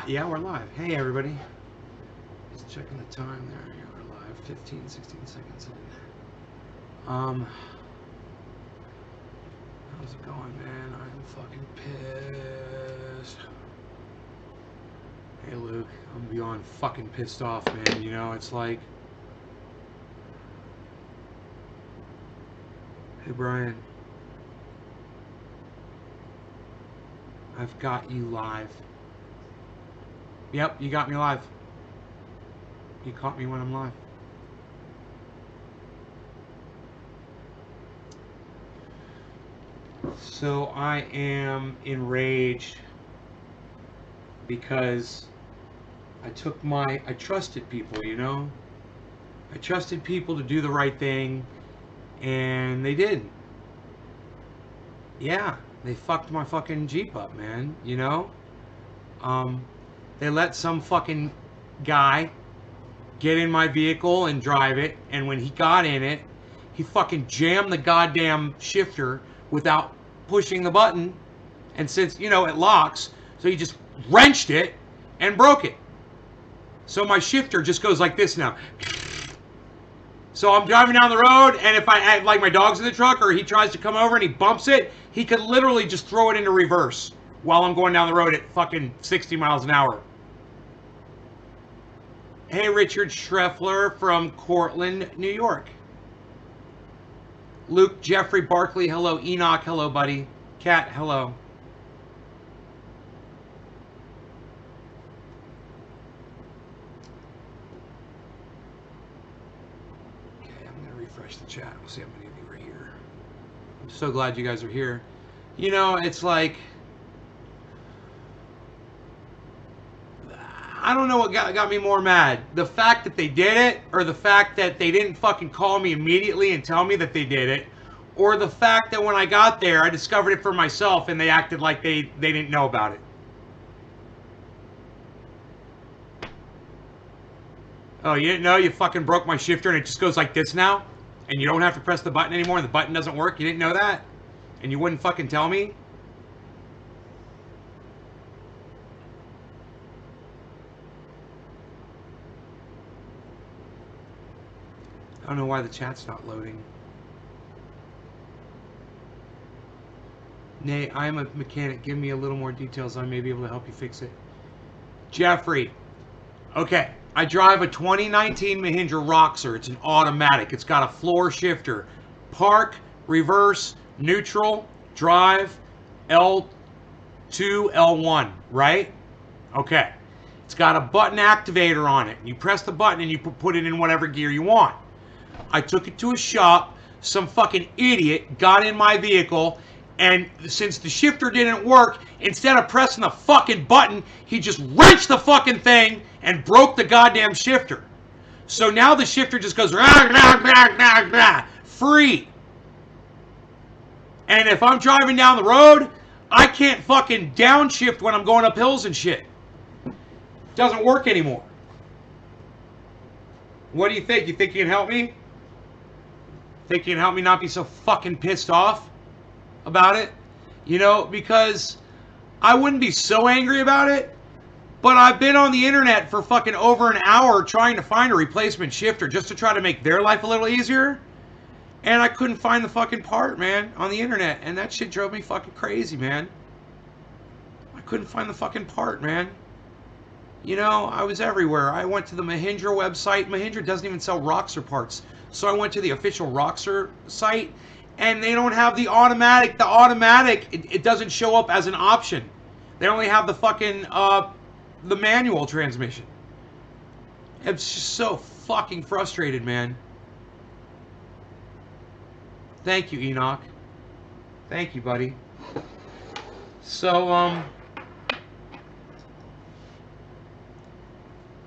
Yeah, we're live. Hey, everybody. Just checking the time there. Yeah, we're live. 15, 16 seconds in. How's it going, man? I'm fucking pissed. Hey, Luke. I'm beyond fucking pissed off, man. You know, it's like... Hey, Brian. I've got you live. Yep, you got me live. You caught me when I'm live. So I am enraged because I trusted people, you know? I trusted people to do the right thing, and they didn't. Yeah, they fucked my fucking Jeep up, man, you know? They let some fucking guy get in my vehicle and drive it, and when he got in it, he fucking jammed the goddamn shifter without pushing the button, and since, you know, it locks, so he just wrenched it and broke it. So my shifter just goes like this now. So I'm driving down the road, and if I, like, my dog's in the truck, or he tries to come over and he bumps it, he could literally just throw it into reverse while I'm going down the road at fucking 60 miles an hour. Hey, Richard Schreffler from Cortland, New York. Luke, Jeffrey, Barkley, hello. Enoch, hello, buddy. Kat, hello. Okay, I'm going to refresh the chat. We'll see how many of you are here. I'm so glad you guys are here. You know, it's like... I don't know what got me more mad. The fact that they did it, or the fact that they didn't fucking call me immediately and tell me that they did it, or the fact that when I got there, I discovered it for myself and they acted like they didn't know about it. Oh, you didn't know? You fucking broke my shifter and it just goes like this now? And you don't have to press the button anymore and the button doesn't work? You didn't know that? And you wouldn't fucking tell me? I don't know why the chat's not loading. Nay, I am a mechanic. Give me a little more details. I may be able to help you fix it. Jeffrey. Okay. I drive a 2019 Mahindra Roxor. It's an automatic. It's got a floor shifter. Park, reverse, neutral, drive, L2, L1, right? Okay. It's got a button activator on it. You press the button and you put it in whatever gear you want. I took it to a shop. Some fucking idiot got in my vehicle, and since the shifter didn't work, instead of pressing the fucking button, he just wrenched the fucking thing and broke the goddamn shifter. So now the shifter just goes rah, rah, rah, rah, rah, free. And if I'm driving down the road, I can't fucking downshift when I'm going up hills and shit. Doesn't work anymore. What do you think? You think you can help me? Think you can help me not be so fucking pissed off about it? You know, because I wouldn't be so angry about it, but I've been on the internet for fucking over an hour trying to find a replacement shifter just to try to make their life a little easier, and I couldn't find the fucking part, man, on the internet, and that shit drove me fucking crazy, man. I couldn't find the fucking part, man. You know, I was everywhere. I went to the Mahindra website. Mahindra doesn't even sell Roxor parts. So I went to the official Roxor site, and they don't have the automatic. The automatic, it doesn't show up as an option. They only have the fucking, the manual transmission. It's just so fucking frustrated, man. Thank you, Enoch. Thank you, buddy. So,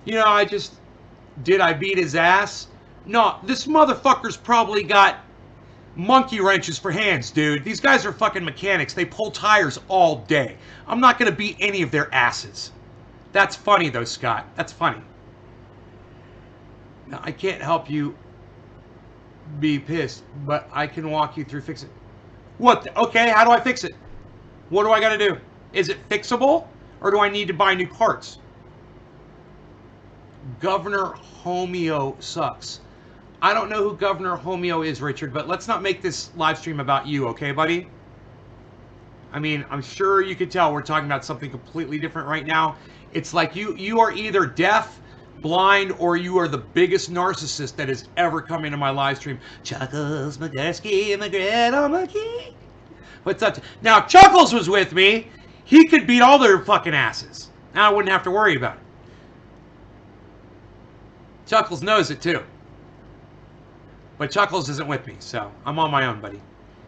you know, did I beat his ass? No, this motherfucker's probably got monkey wrenches for hands, dude. These guys are fucking mechanics. They pull tires all day. I'm not going to beat any of their asses. That's funny, though, Scott. That's funny. Now, I can't help you be pissed, but I can walk you through fix it. What? Okay, how do I fix it? What do I got to do? Is it fixable, or do I need to buy new parts? Governor Homeo sucks. I don't know who Governor Homeo is, Richard, but let's not make this live stream about you, okay, buddy? I mean, I'm sure you could tell we're talking about something completely different right now. It's like you are either deaf, blind, or you are the biggest narcissist that has ever come into my live stream. Chuckles, Magurski, McGregor, McGee. What's up? Now, Chuckles was with me. He could beat all their fucking asses. Now I wouldn't have to worry about it. Chuckles knows it too. But Chuckles isn't with me, so I'm on my own, buddy.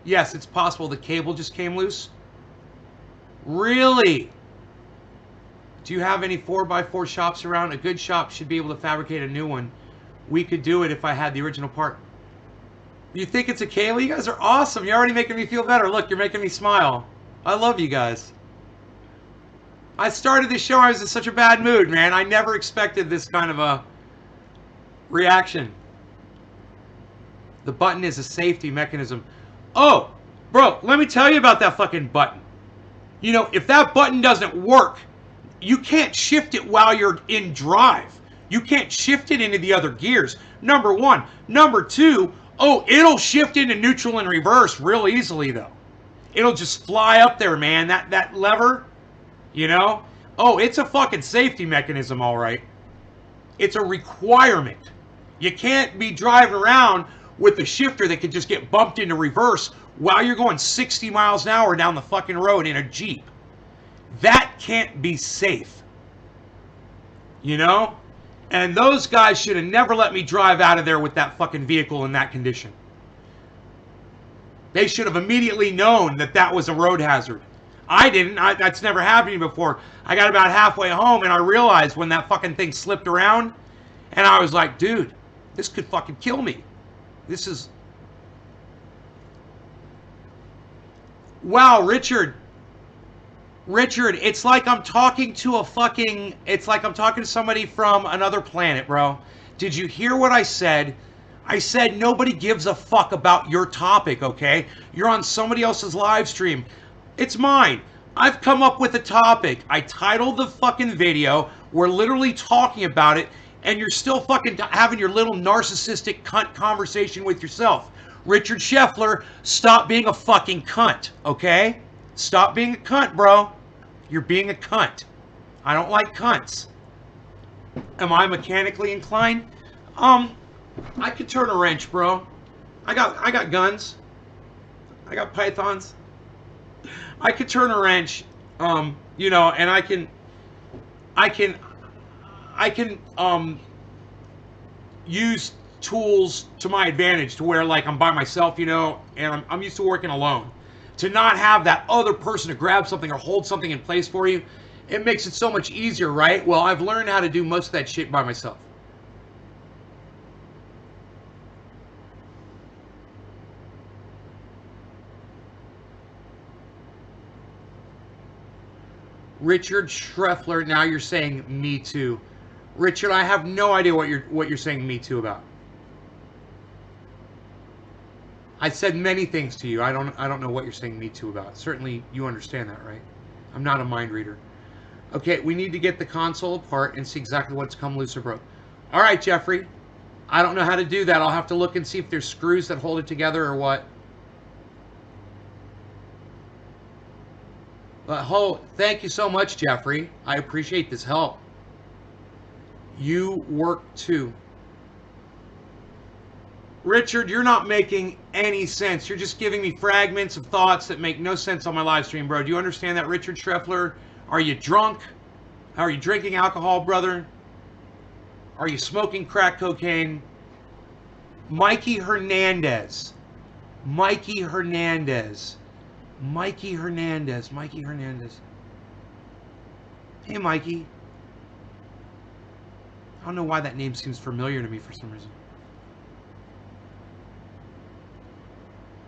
Yes, it's possible the cable just came loose. Really? Do you have any 4x4 shops around? A good shop should be able to fabricate a new one. We could do it if I had the original part. You think it's a cable? You guys are awesome. You're already making me feel better. Look, you're making me smile. I love you guys. I started this show, I was in such a bad mood, man. I never expected this kind of a reaction. The button is a safety mechanism. Oh, bro, let me tell you about that fucking button. You know, if that button doesn't work, you can't shift it while you're in drive. You can't shift it into the other gears. Number one. Number two, oh, it'll shift into neutral and reverse real easily, though. It'll just fly up there, man. That lever, you know? Oh, it's a fucking safety mechanism, all right. It's a requirement. You can't be driving around with the shifter that could just get bumped into reverse while you're going 60 miles an hour down the fucking road in a Jeep. That can't be safe. You know? And those guys should have never let me drive out of there with that fucking vehicle in that condition. They should have immediately known that that was a road hazard. I didn't. That's never happened before. I got about halfway home and I realized when that fucking thing slipped around and I was like, dude, this could fucking kill me. This is... Wow, Richard, it's like I'm talking to a fucking... It's like I'm talking to somebody from another planet, bro. Did you hear what I said? I said nobody gives a fuck about your topic, okay? You're on somebody else's live stream. It's mine. I've come up with a topic. I titled the fucking video. We're literally talking about it. And you're still fucking having your little narcissistic cunt conversation with yourself. Richard Scheffler, stop being a fucking cunt, okay? Stop being a cunt, bro. You're being a cunt. I don't like cunts. Am I mechanically inclined? I could turn a wrench, bro. I got guns. I got pythons. I could turn a wrench, you know, and I can use tools to my advantage to where, like, I'm by myself, you know, and I'm used to working alone. To not have that other person to grab something or hold something in place for you, it makes it so much easier, right? Well, I've learned how to do most of that shit by myself. Richard Schreffler, now you're saying me too. Richard, I have no idea what you're saying me too about. I said many things to you. I don't know what you're saying me too about. Certainly you understand that, right? I'm not a mind reader. Okay, we need to get the console apart and see exactly what's come loose or broke. All right, Jeffrey. I don't know how to do that. I'll have to look and see if there's screws that hold it together or what. Thank you so much, Jeffrey. I appreciate this help. You work too. Richard, you're not making any sense. You're just giving me fragments of thoughts that make no sense on my live stream, bro. Do you understand that, Richard Schreffler? Are you drunk? Are you drinking alcohol, brother? Are you smoking crack cocaine? Mikey Hernandez. Mikey Hernandez. Mikey Hernandez. Mikey Hernandez. Hey, Mikey. I don't know why that name seems familiar to me for some reason.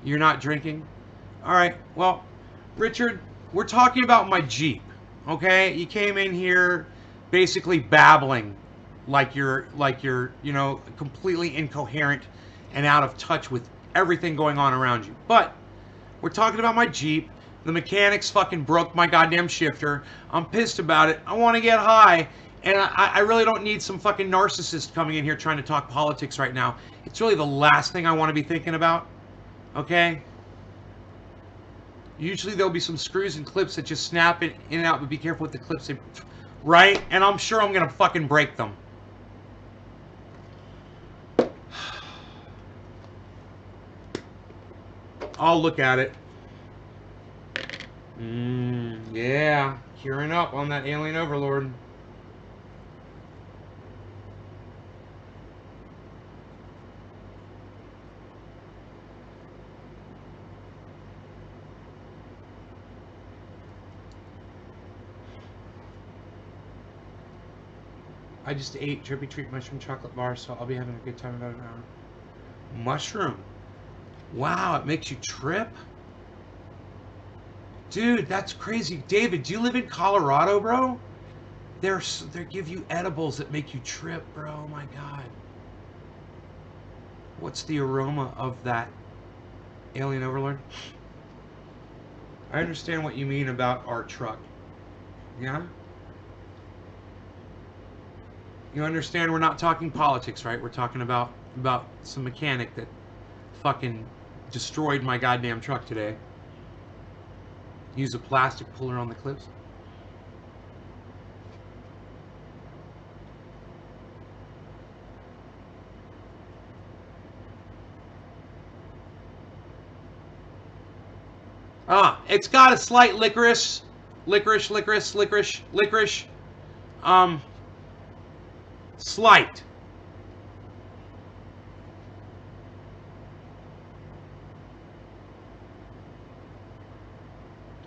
You're not drinking? All right. Well, Richard, we're talking about my Jeep. Okay? You came in here basically babbling like you're, you know, completely incoherent and out of touch with everything going on around you. But we're talking about my Jeep. The mechanics fucking broke my goddamn shifter. I'm pissed about it. I want to get high. And I really don't need some fucking narcissist coming in here trying to talk politics right now. It's really the last thing I want to be thinking about. Okay? Usually there'll be some screws and clips that just snap in and out, but be careful with the clips. Right? And I'm sure I'm going to fucking break them. I'll look at it. Yeah. Curing up on that alien overlord. I just ate Drippy Treat mushroom chocolate bar, so I'll be having a good time in about an hour. Mushroom. Wow, it makes you trip? Dude, that's crazy. David, do you live in Colorado, bro? They give you edibles that make you trip, bro. Oh my god. What's the aroma of that alien overlord? I understand what you mean about our truck. Yeah? You understand we're not talking politics, right? We're talking about some mechanic that fucking destroyed my goddamn truck today. Use a plastic puller on the clips. Ah, it's got a slight licorice. Slight.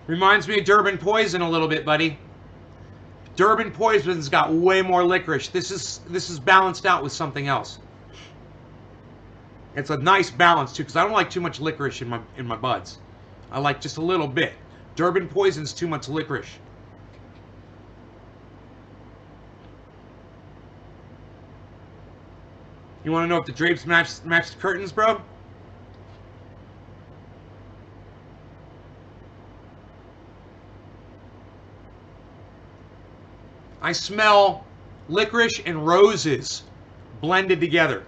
Reminds me of Durban Poison a little bit, buddy. Durban Poison's got way more licorice. This is balanced out with something else. It's a nice balance too, because I don't like too much licorice in my buds. I like just a little bit. Durban Poison's too much licorice. You want to know if the drapes match the curtains, bro? I smell licorice and roses blended together.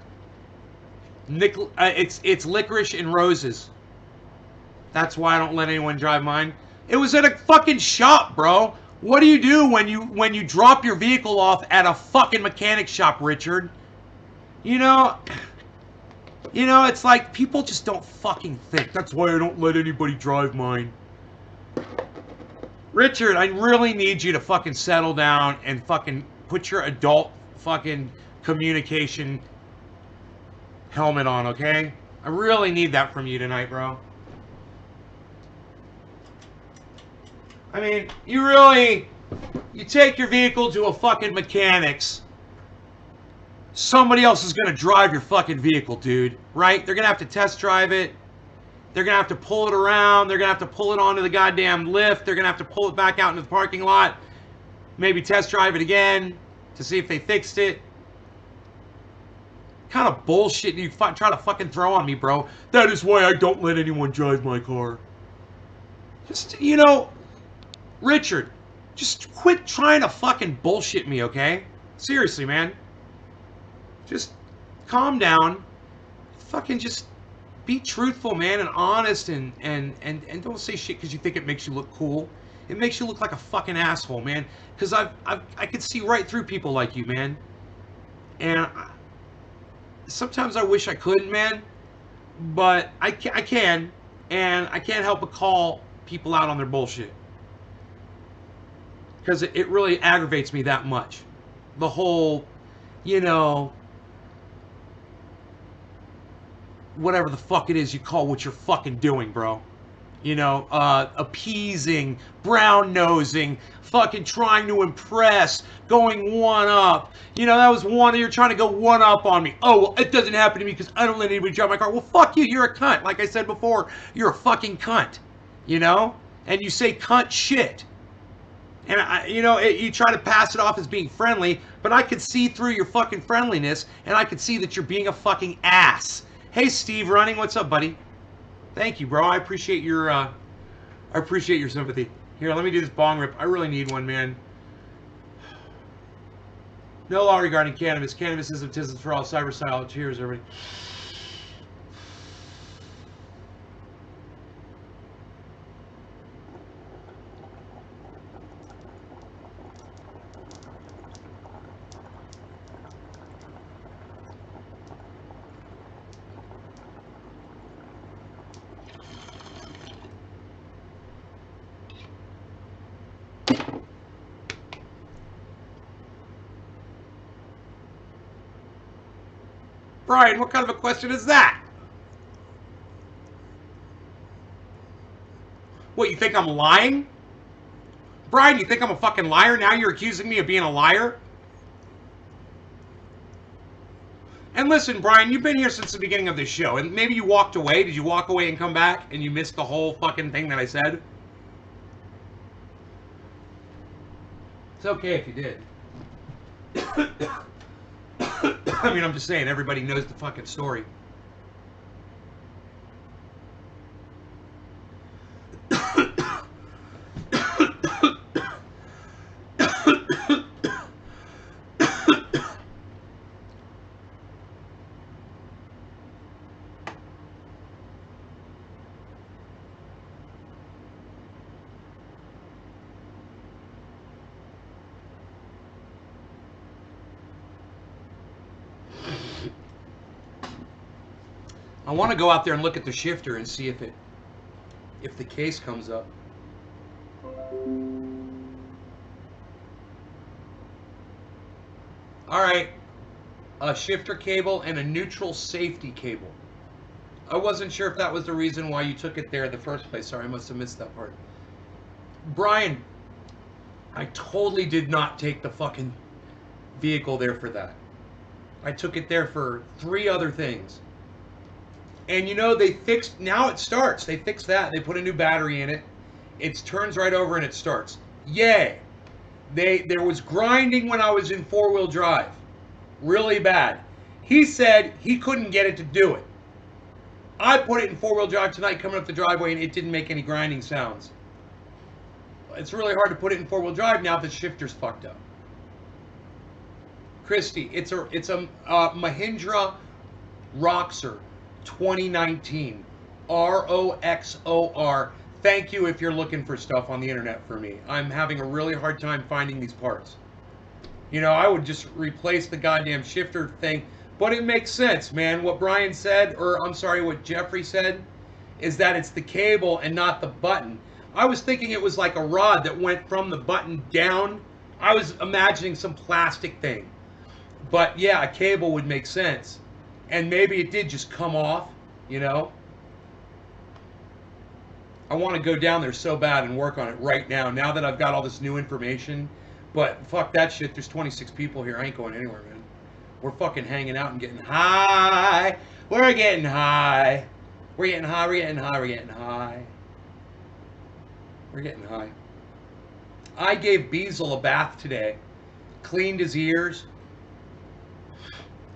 It's licorice and roses. That's why I don't let anyone drive mine. It was at a fucking shop, bro. What do you do when you drop your vehicle off at a fucking mechanic shop, Richard? You know, it's like people just don't fucking think. That's why I don't let anybody drive mine. Richard, I really need you to fucking settle down and fucking put your adult fucking communication helmet on, okay? I really need that from you tonight, bro. I mean, you take your vehicle to a fucking mechanic's. Somebody else is going to drive your fucking vehicle, dude. Right? They're going to have to test drive it. They're going to have to pull it around. They're going to have to pull it onto the goddamn lift. They're going to have to pull it back out into the parking lot. Maybe test drive it again to see if they fixed it. What kind of bullshit you try to fucking throw on me, bro? That is why I don't let anyone drive my car. Just, Richard, just quit trying to fucking bullshit me, okay? Seriously, man. Just calm down. Fucking just be truthful, man, and honest, and don't say shit because you think it makes you look cool. It makes you look like a fucking asshole, man. Because I could see right through people like you, man. And sometimes I wish I couldn't, man. But I can, and I can't help but call people out on their bullshit. Because it really aggravates me that much. The whole, whatever the fuck it is you call what you're fucking doing, bro. Appeasing, brown-nosing, fucking trying to impress, going one-up. That was you're trying to go one-up on me. Oh, well, it doesn't happen to me because I don't let anybody drive my car. Well, fuck you, you're a cunt. Like I said before, you're a fucking cunt. And you say cunt shit. And, you try to pass it off as being friendly, but I could see through your fucking friendliness, and I could see that you're being a fucking ass. Hey, Steve Running, what's up, buddy? Thank you, bro. I appreciate your sympathy. Here, let me do this bong rip. I really need one, man. No law regarding cannabis. Cannabis is baptism for all. Cyber style. Cheers, everybody. Brian, what kind of a question is that? What, you think I'm lying? Brian, you think I'm a fucking liar? Now you're accusing me of being a liar? And listen, Brian, you've been here since the beginning of this show, and maybe you walked away. Did you walk away and come back, and you missed the whole fucking thing that I said? It's okay if you did. I mean, I'm just saying, everybody knows the fucking story. I want to go out there and look at the shifter and see if the case comes up. All right, a shifter cable and a neutral safety cable. I wasn't sure if that was the reason why you took it there in the first place. Sorry, I must have missed that part. Brian, I totally did not take the fucking vehicle there for that. I took it there for 3 other things. And you know, they fixed, now it starts. They fixed that. They put a new battery in it. It turns right over and it starts. Yay. There was grinding when I was in 4-wheel drive. Really bad. He said he couldn't get it to do it. I put it in 4-wheel drive tonight coming up the driveway and it didn't make any grinding sounds. It's really hard to put it in 4-wheel drive now that the shifter's fucked up. Christy, it's a Mahindra Roxor 2019. Roxor. Thank you if you're looking for stuff on the internet for me. I'm having a really hard time finding these parts. You know, I would just replace the goddamn shifter thing. But it makes sense, man. What Brian said, or I'm sorry, what Jeffrey said, is that it's the cable and not the button. I was thinking it was like a rod that went from the button down. I was imagining some plastic thing. But yeah, a cable would make sense. And maybe it did just come off, you know. I want to go down there so bad and work on it right now that I've got all this new information. But fuck that shit, there's 26 people here. I ain't going anywhere, man. We're fucking hanging out and getting high. We're getting high. We're getting high, we're getting high, we're getting high. We're getting high. I gave Beazle a bath today. Cleaned his ears.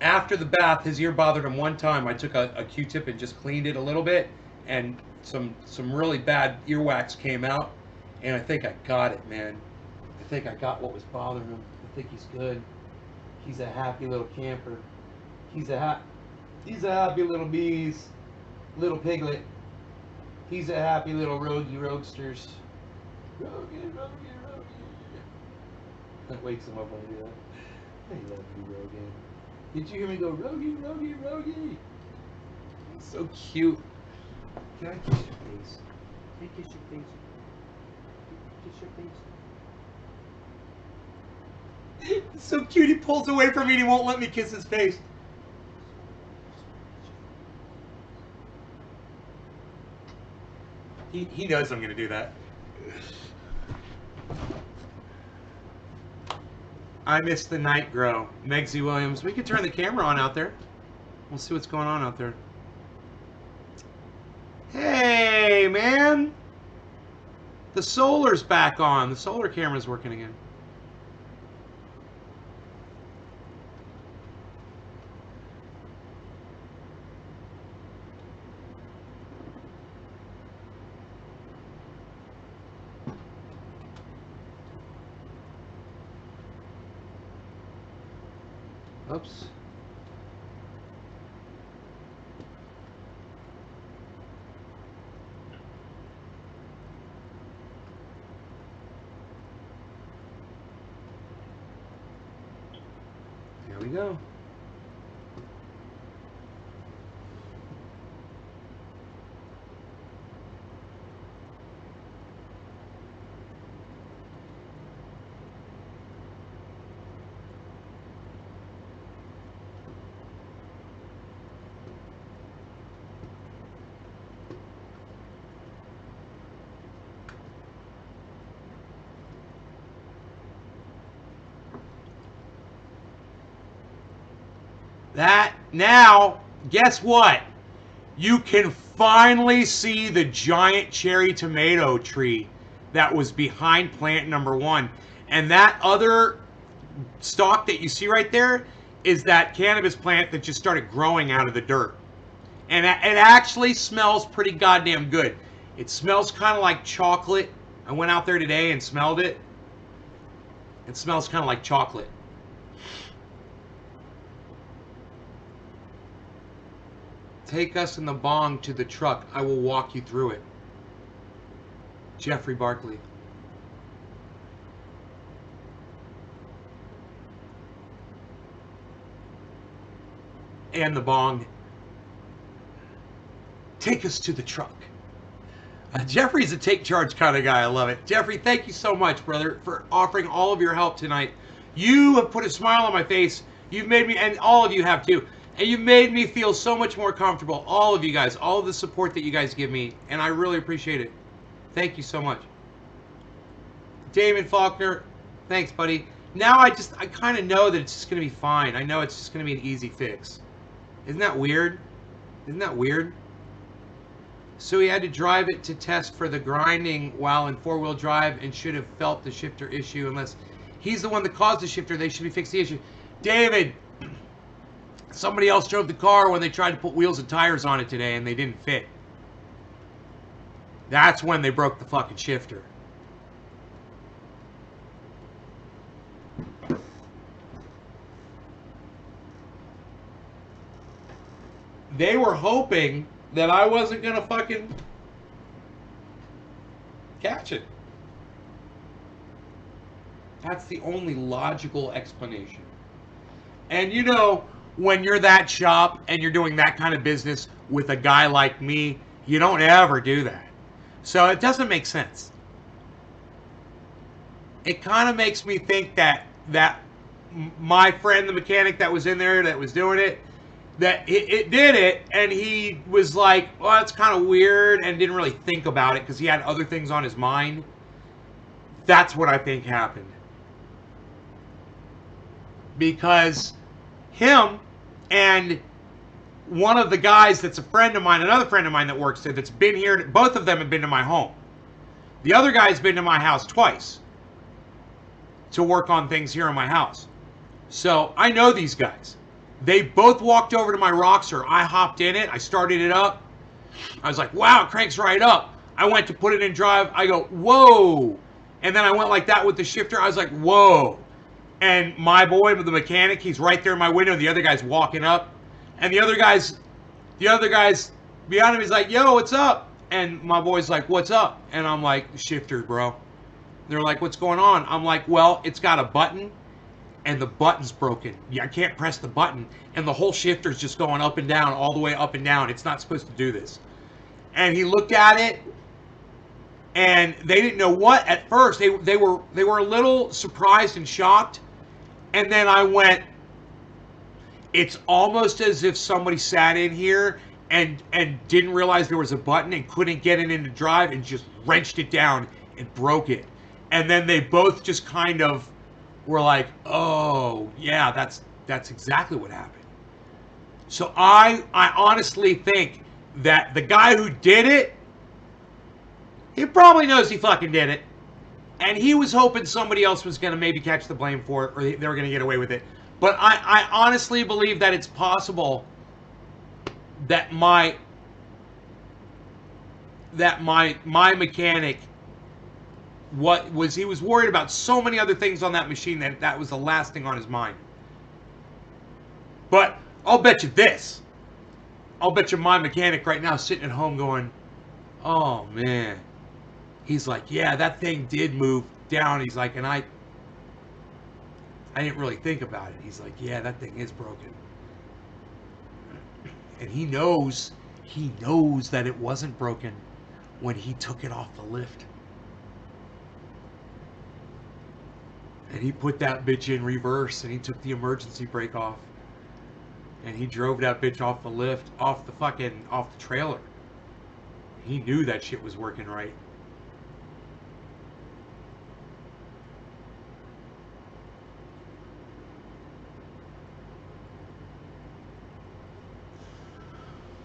After the bath, his ear bothered him one time. I took a Q-tip and just cleaned it a little bit, and some really bad earwax came out, and I think I got it, man. I think I got what was bothering him. I think he's good. He's a happy little camper. He's a happy little bees, little piglet. He's a happy little roadsters. Rogie. That wakes him up when I do that. I love you, Rogan. Did you hear me go, Rogie? He's so cute. Can I kiss your face? Can I kiss your face? Kiss your face? It's so cute. He pulls away from me and he won't let me kiss his face. He knows I'm going to do that. I missed the night grow. Megsy Williams. We could turn the camera on out there. We'll see what's going on out there. Hey, man. The solar's back on. The solar camera's working again. Oops. There we go. That, now, guess what? You can finally see the giant cherry tomato tree that was behind plant number 1. And that other stalk that you see right there is that cannabis plant that just started growing out of the dirt. And it actually smells pretty goddamn good. It smells kind of like chocolate. I went out there today and smelled it. It smells kind of like chocolate. Take us in the bong to the truck. I will walk you through it. Jeffrey Barkley. And the bong. Take us to the truck. Jeffrey's a take charge kind of guy. I love it. Jeffrey, thank you so much, brother, for offering all of your help tonight. You have put a smile on my face. You've made me, and all of you have too. And you made me feel so much more comfortable. All of you guys, all of the support that you guys give me. And I really appreciate it. Thank you so much. Damon Faulkner, thanks, buddy. Now I kind of know that it's just going to be fine. I know it's just going to be an easy fix. Isn't that weird? Isn't that weird? So he had to drive it to test for the grinding while in four-wheel drive and should have felt the shifter issue. Unless he's the one that caused the shifter, they should be fixed the issue. David, somebody else drove the car when they tried to put wheels and tires on it today and they didn't fit. That's when they broke the fucking shifter. They were hoping that I wasn't going to fucking catch it. That's the only logical explanation. And you know, when you're that shop and you're doing that kind of business with a guy like me, you don't ever do that. So it doesn't make sense. It kind of makes me think that my friend, the mechanic that was in there that was doing it, that it did it, and he was like, well, that's kind of weird, and didn't really think about it because he had other things on his mind. That's what I think happened. Because him and one of the guys that's a friend of mine, another friend of mine that works there, that's been here, both of them have been to my home. The other guy's been to my house twice to work on things here in my house. So I know these guys. They both walked over to my Roxor. I hopped in it. I started it up. I was like, wow, it cranks right up. I went to put it in drive. I go, whoa. And then I went like that with the shifter. I was like, whoa. And my boy, the mechanic, he's right there in my window. The other guy's walking up. And the other guy's behind him. He's like, yo, what's up? And my boy's like, what's up? And I'm like, shifters, bro. They're like, what's going on? I'm like, well, it's got a button. And the button's broken. Yeah, I can't press the button. And the whole shifter's just going up and down, all the way up and down. It's not supposed to do this. And he looked at it, and they didn't know what at first. They were a little surprised and shocked. And then I went, it's almost as if somebody sat in here and didn't realize there was a button and couldn't get it into drive and just wrenched it down and broke it. And then they both just kind of were like, oh, yeah, that's exactly what happened. So I honestly think that the guy who did it, he probably knows he fucking did it. And he was hoping somebody else was going to maybe catch the blame for it, or they were going to get away with it. But I honestly believe that it's possible that my mechanic, he was worried about so many other things on that machine that was the last thing on his mind. But I'll bet you this. I'll bet you my mechanic right now sitting at home going, oh man. He's like, yeah, that thing did move down. He's like, and I didn't really think about it. He's like, yeah, that thing is broken. And he knows that it wasn't broken when he took it off the lift. And he put that bitch in reverse and he took the emergency brake off. And he drove that bitch off the lift, off the trailer. He knew that shit was working right.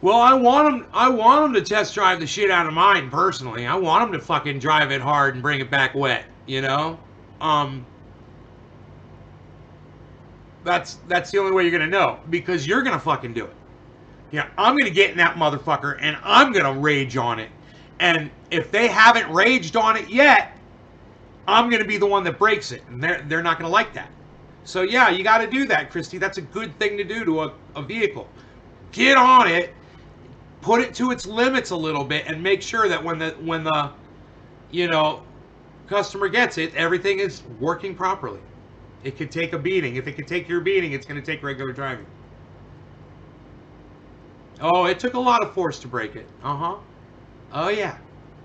Well, I want him to test drive the shit out of mine personally. I want him to fucking drive it hard and bring it back wet, you know? That's the only way you're gonna know, because you're gonna fucking do it. Yeah, I'm gonna get in that motherfucker and I'm gonna rage on it. And if they haven't raged on it yet, I'm gonna be the one that breaks it, and they're not gonna like that. So yeah, you got to do that, Christy. That's a good thing to do to a vehicle. Get on it. Put it to its limits a little bit and make sure that when the customer gets it, everything is working properly. It could take a beating. If it could take your beating, it's going to take regular driving. Oh, it took a lot of force to break it. Oh yeah,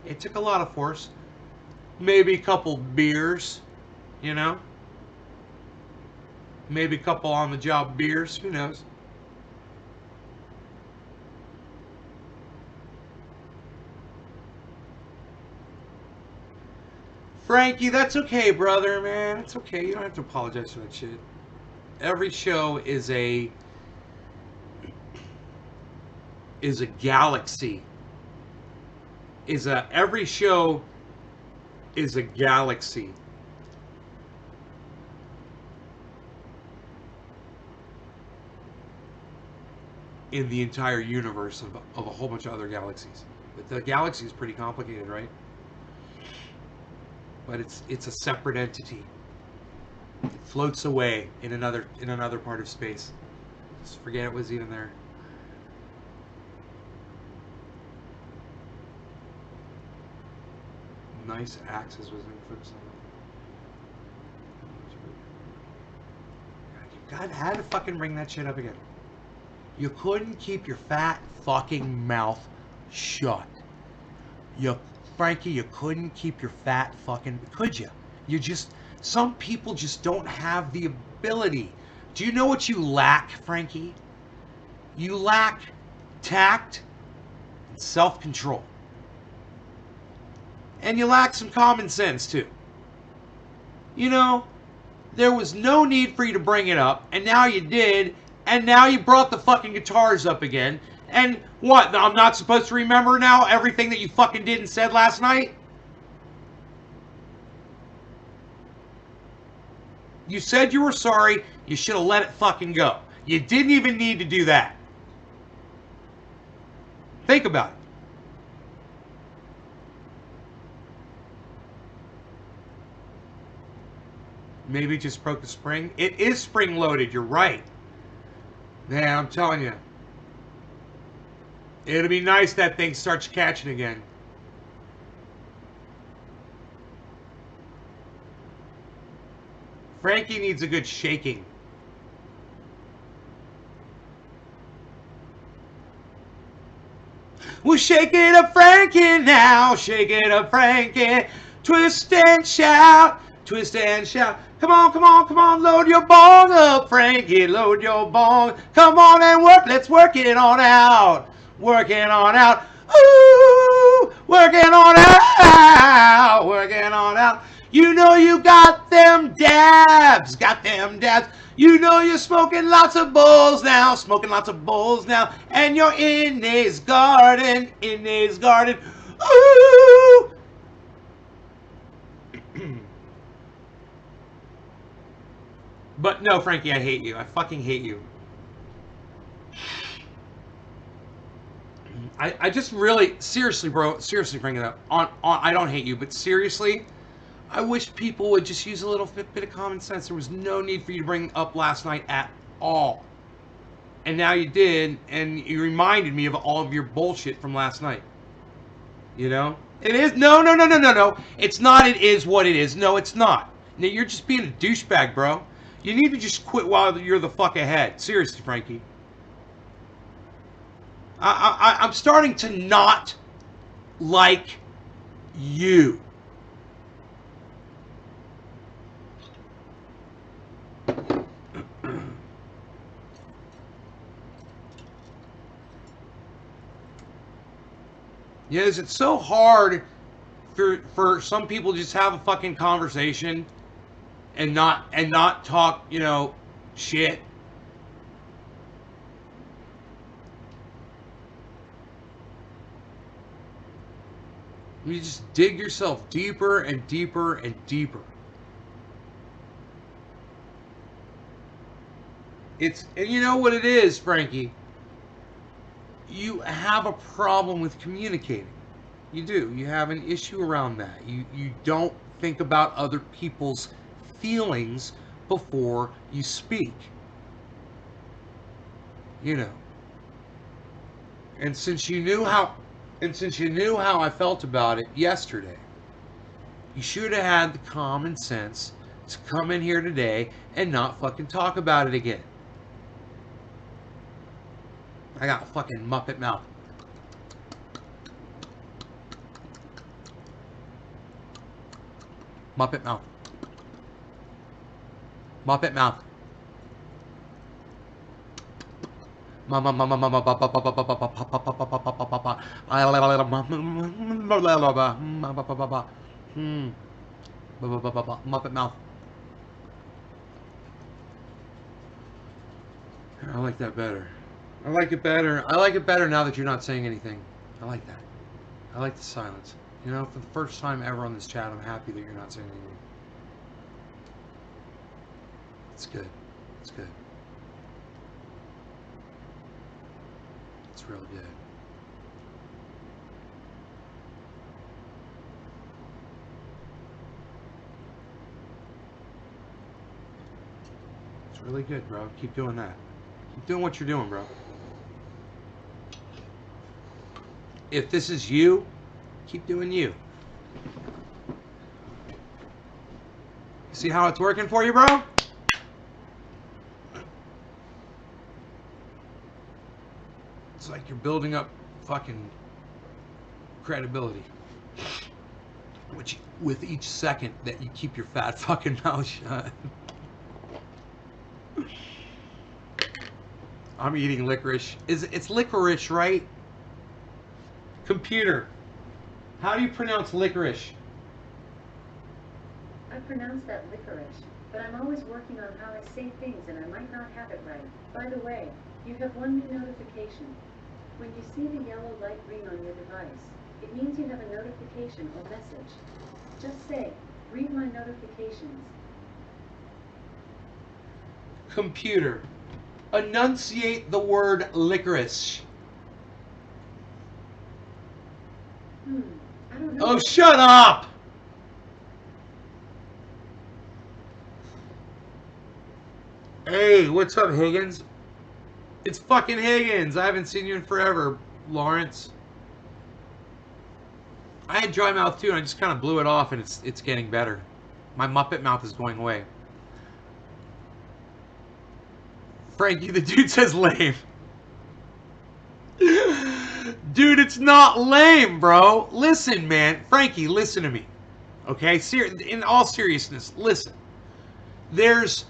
it took a lot of force. Maybe a couple beers, maybe a couple on the job beers, who knows. Frankie, that's okay, brother, man. It's okay. You don't have to apologize for that shit. Every show is a galaxy. Every show is a galaxy. In the entire universe of a whole bunch of other galaxies. But the galaxy is pretty complicated, right? But it's a separate entity. It floats away in another part of space. Just forget it was even there. Nice axes was influenced on. God, how to fucking bring that shit up again. You couldn't keep your fat fucking mouth shut. Frankie, you couldn't keep your fat fucking... Could you? Some people just don't have the ability. Do you know what you lack, Frankie? You lack tact and self-control. And you lack some common sense, too. There was no need for you to bring it up, and now you did, and now you brought the fucking guitars up again. And what? I'm not supposed to remember now everything that you fucking did and said last night? You said you were sorry. You should have let it fucking go. You didn't even need to do that. Think about it. Maybe just broke the spring. It is spring loaded. You're right. Man, I'm telling you. It'll be nice that thing starts catching again. Frankie needs a good shaking. Well, shake it up, Frankie, now. Shake it up, Frankie. Twist and shout. Twist and shout. Come on, come on, come on. Load your bong up, Frankie. Load your bong. Come on and work. Let's work it on out. Working on out. Ooh, working on out. Working on out. You know you got them dabs. Got them dabs. You know you're smoking lots of bowls now. Smoking lots of bowls now. And you're in his garden. In his garden. Ooh. But no, Frankie, I hate you. I fucking hate you. I just really, seriously, bro, seriously bring it up. I don't hate you, but seriously, I wish people would just use a little bit of common sense. There was no need for you to bring up last night at all. And now you did, and you reminded me of all of your bullshit from last night. You know? It is. No, no, no, no, no, no. It's not. It is what it is. No, it's not. No, you're just being a douchebag, bro. You need to just quit while you're the fuck ahead. Seriously, Frankie. I'm starting to not like you. Yes, it's so hard for some people to just have a fucking conversation and not talk, you know, shit. You just dig yourself deeper and deeper and deeper. And you know what it is, Frankie? You have a problem with communicating. You do. You have an issue around that. You don't think about other people's feelings before you speak. You know. And since you knew how I felt about it yesterday, you should have had the common sense to come in here today and not fucking talk about it again. I got a fucking Muppet mouth. Muppet mouth. Muppet mouth. Mama mama mama papa papa papa papa papa papa papa. Muppet mouth. I like that better. I like it better. I like it better now that you're not saying anything. I like that. I like the silence. You know, for the first time ever on this chat, I'm happy that you're not saying anything. It's good. It's good. It's really good. It's really good, bro. Keep doing that. Keep doing what you're doing, bro. If this is you, keep doing you. See how it's working for you, bro? It's like you're building up fucking credibility. Which, with each second that you keep your fat fucking mouth shut. I'm eating licorice. It's licorice, right? Computer, how do you pronounce licorice? I pronounce that licorice, but I'm always working on how I say things and I might not have it right. By the way, you have one new notification. When you see the yellow light ring on your device, it means you have a notification or message. Just say, read my notifications. Computer, enunciate the word licorice. I don't know. Oh, shut up! Hey, what's up, Higgins? It's fucking Higgins. I haven't seen you in forever, Lawrence. I had dry mouth too, and I just kind of blew it off, and it's getting better. My Muppet mouth is going away. Frankie, the dude says lame. Dude, it's not lame, bro. Listen, man. Frankie, listen to me. Okay? In all seriousness, listen. There's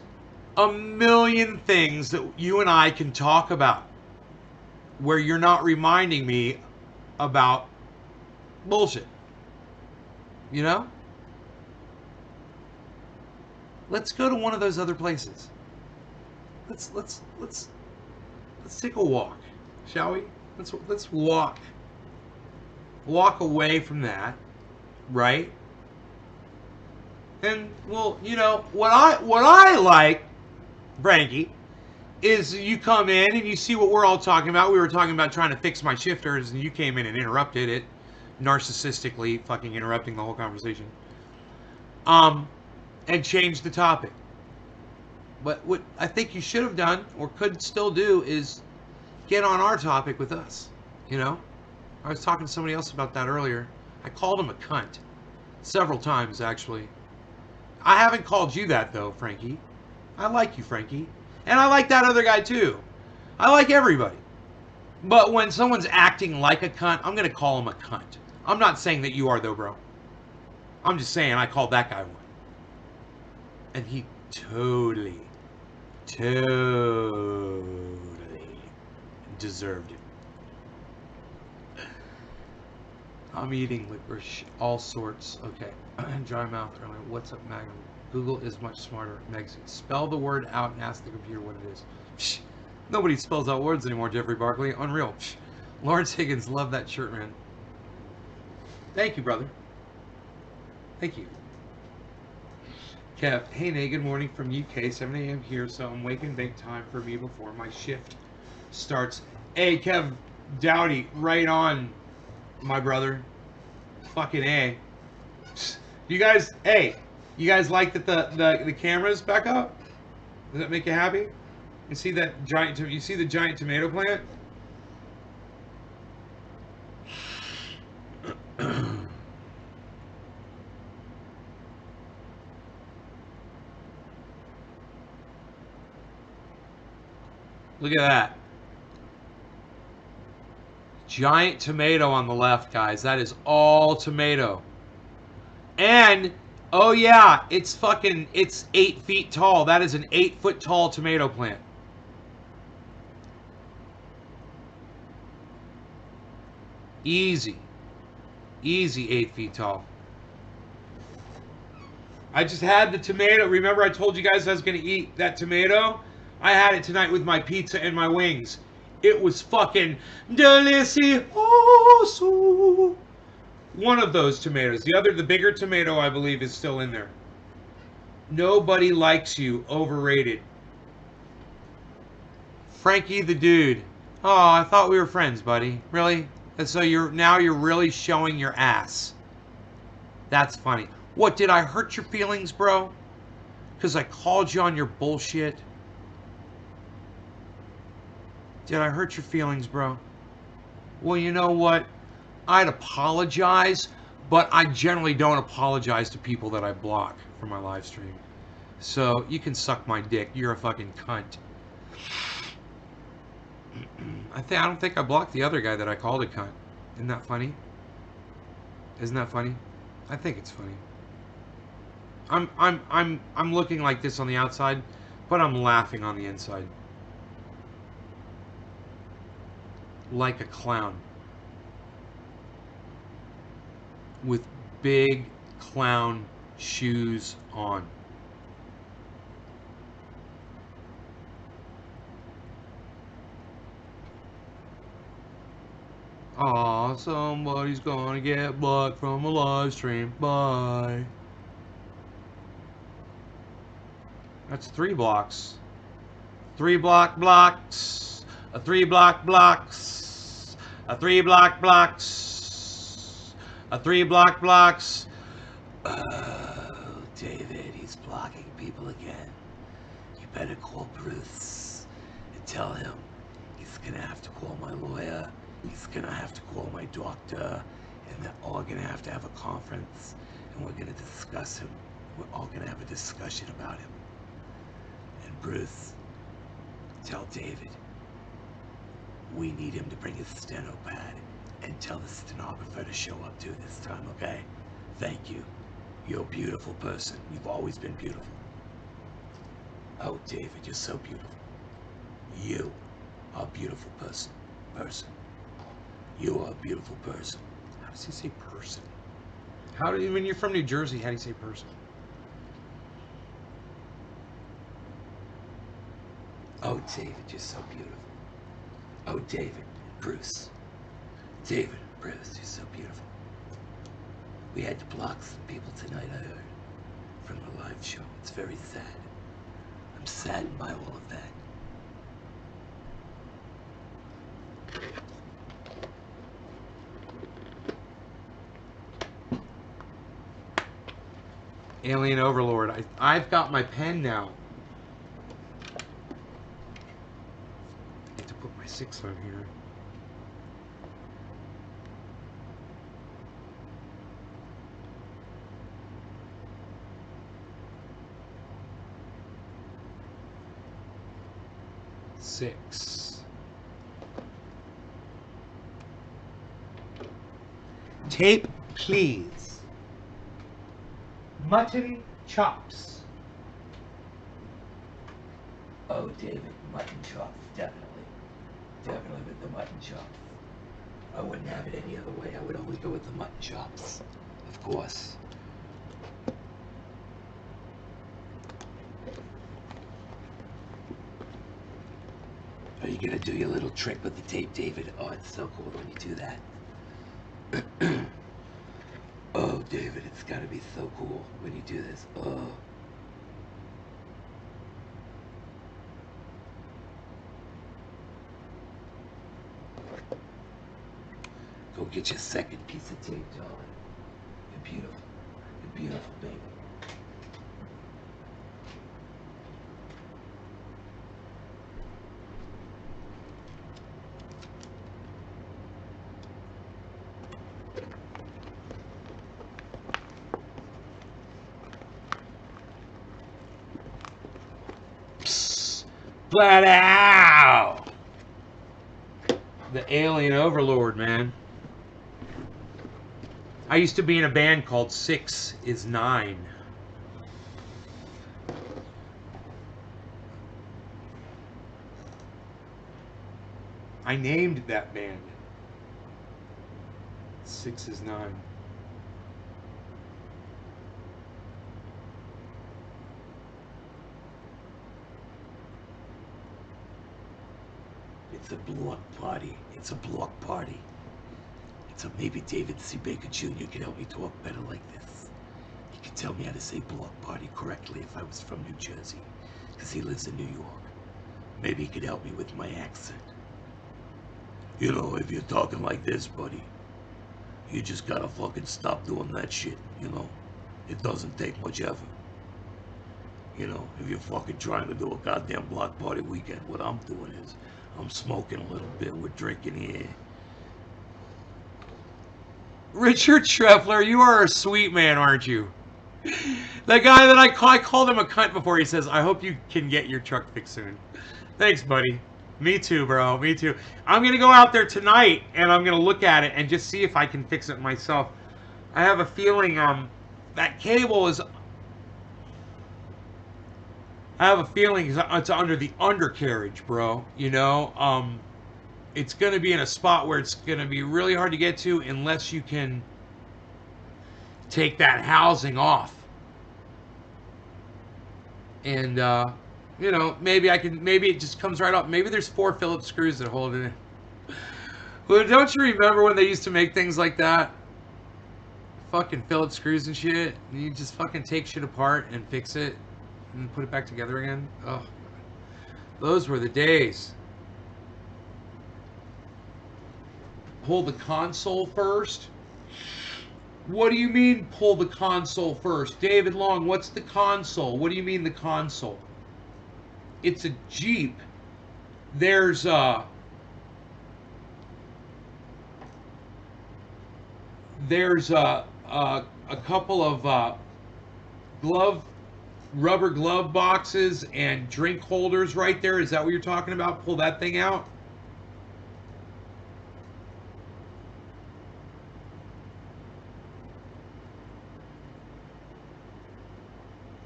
a million things that you and I can talk about where you're not reminding me about bullshit. You know? Let's go to one of those other places. Let's take a walk, shall we? Let's walk away from that, right? And well, you know what I like, Frankie, is you come in and you see what we're all talking about. We were talking about trying to fix my shifters, and you came in and interrupted it, narcissistically fucking interrupting the whole conversation. And changed the topic. But what I think you should have done, or could still do, is get on our topic with us. You know? I was talking to somebody else about that earlier. I called him a cunt. Several times, actually. I haven't called you that, though, Frankie. I like you, Frankie. And I like that other guy, too. I like everybody. But when someone's acting like a cunt, I'm going to call him a cunt. I'm not saying that you are, though, bro. I'm just saying I called that guy one. And he totally deserved it. I'm eating licorice, all sorts. Okay. Dry mouth earlier. What's up, Magnum? Google is much smarter. Megs, spell the word out and ask the computer what it is. Psh, nobody spells out words anymore, Jeffrey Barkley. Unreal. Psh, Lawrence Higgins, love that shirt, man. Thank you, brother. Thank you. Kev, hey, Nay, good morning from UK. 7 a.m. here, so I'm waking big time for me before my shift starts. Hey, Kev Dowdy, right on, my brother. Fucking A. You guys, hey, you guys like that the camera's back up? Does that make you happy? You see that giant? You see the giant tomato plant? Look at that. Giant tomato on the left, guys. That is all tomato. And, oh yeah, it's 8 feet tall. That is an 8-foot tall tomato plant. Easy. Easy 8 feet tall. I just had the tomato. Remember I told you guys I was going to eat that tomato? I had it tonight with my pizza and my wings. It was fucking delicioso. One of those tomatoes. The other, the bigger tomato, I believe, is still in there. Nobody likes you. Overrated. Frankie the dude. Oh, I thought we were friends, buddy. Really? And so you're really showing your ass. That's funny. What, did I hurt your feelings, bro? Because I called you on your bullshit? Did I hurt your feelings, bro? Well, you know what? I'd apologize, but I generally don't apologize to people that I block from my live stream. So, you can suck my dick. You're a fucking cunt. I don't think I blocked the other guy that I called a cunt. Isn't that funny? Isn't that funny? I think it's funny. I'm looking like this on the outside, but I'm laughing on the inside. Like a clown. With big clown shoes on. Aw, somebody's gonna get blocked from a live stream. Bye. That's 3 blocks. 3 blocks. A 3 blocks. A 3 blocks. A 3 blocks. Oh, David, he's blocking people again. You better call Bruce and tell him he's gonna have to call my lawyer. He's gonna have to call my doctor, and they're all gonna have to have a conference, and we're gonna discuss him. We're all gonna have a discussion about him. And Bruce, tell David we need him to bring his steno pad, and tell the stenographer to show up too this time, okay? Thank you. You're a beautiful person. You've always been beautiful. Oh, David, you're so beautiful. You are a beautiful person. You are a beautiful person. How does he say person? When you're from New Jersey, how do you say person? Oh, David, you're so beautiful. Oh, David, Bruce. David, Bruce, you're so beautiful. We had to block some people tonight, I heard, from the live show. It's very sad. I'm saddened by all of that. Alien Overlord. I've got my pen now. I have to put my my 6 on here. Six. Tape, please. Mutton chops. Oh, David, mutton chops, definitely. Definitely with the mutton chops. I wouldn't have it any other way. I would always go with the mutton chops, of course. Are you gonna do your little trick with the tape, David? Oh, it's so cool when you do that. Oh, David, it's gotta be so cool when you do this. Oh. Go get your second piece of tape, darling. You're beautiful. You're beautiful, baby. Flat out! The alien overlord, man. I used to be in a band called 6 is 9. I named that band 6 is 9. It's a block party. It's a block party. So maybe David C. Baker Jr. can help me talk better like this. He could tell me how to say block party correctly if I was from New Jersey, because he lives in New York. Maybe he could help me with my accent. You know, if you're talking like this, buddy, you just gotta fucking stop doing that shit, you know? It doesn't take much effort. You know, if you're fucking trying to do a goddamn block party weekend, what I'm doing is I'm smoking a little bit, we're drinking here. Richard Treffler, you are a sweet man, aren't you? That guy that I called him a cunt before. He says, I hope you can get your truck fixed soon. Thanks, buddy. Me too, bro. Me too. I'm going to go out there tonight, and I'm going to look at it and just see if I can fix it myself. I have a feeling that cable is... I have a feeling it's under the undercarriage, bro. You know? It's going to be in a spot where it's going to be really hard to get to unless you can take that housing off. And, you know, maybe it just comes right up. Maybe there's 4 Phillips screws that hold it in. Well, don't you remember when they used to make things like that? Fucking Phillips screws and shit. And you just fucking take shit apart and fix it and put it back together again. Oh, those were the days. Pull the console first? What do you mean pull the console first? David Long, what's the console? What do you mean the console? It's a Jeep. There's a couple of rubber glove boxes and drink holders right there. Is that what you're talking about? Pull that thing out.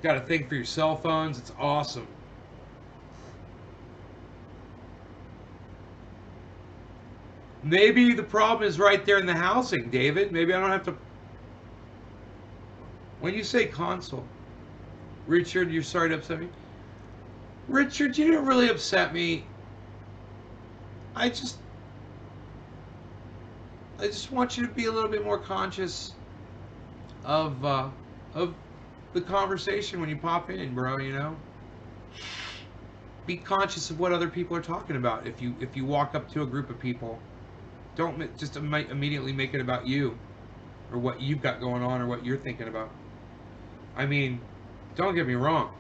Got a thing for your cell phones. It's awesome. Maybe the problem is right there in the housing, David. Maybe I don't have to... When you say console... Richard, you're sorry to upset me? Richard, you didn't really upset me. I just want you to be a little bit more conscious of the conversation when you pop in, bro, you know? Be conscious of what other people are talking about. If you walk up to a group of people, don't just immediately make it about you or what you've got going on or what you're thinking about. I mean, don't get me wrong.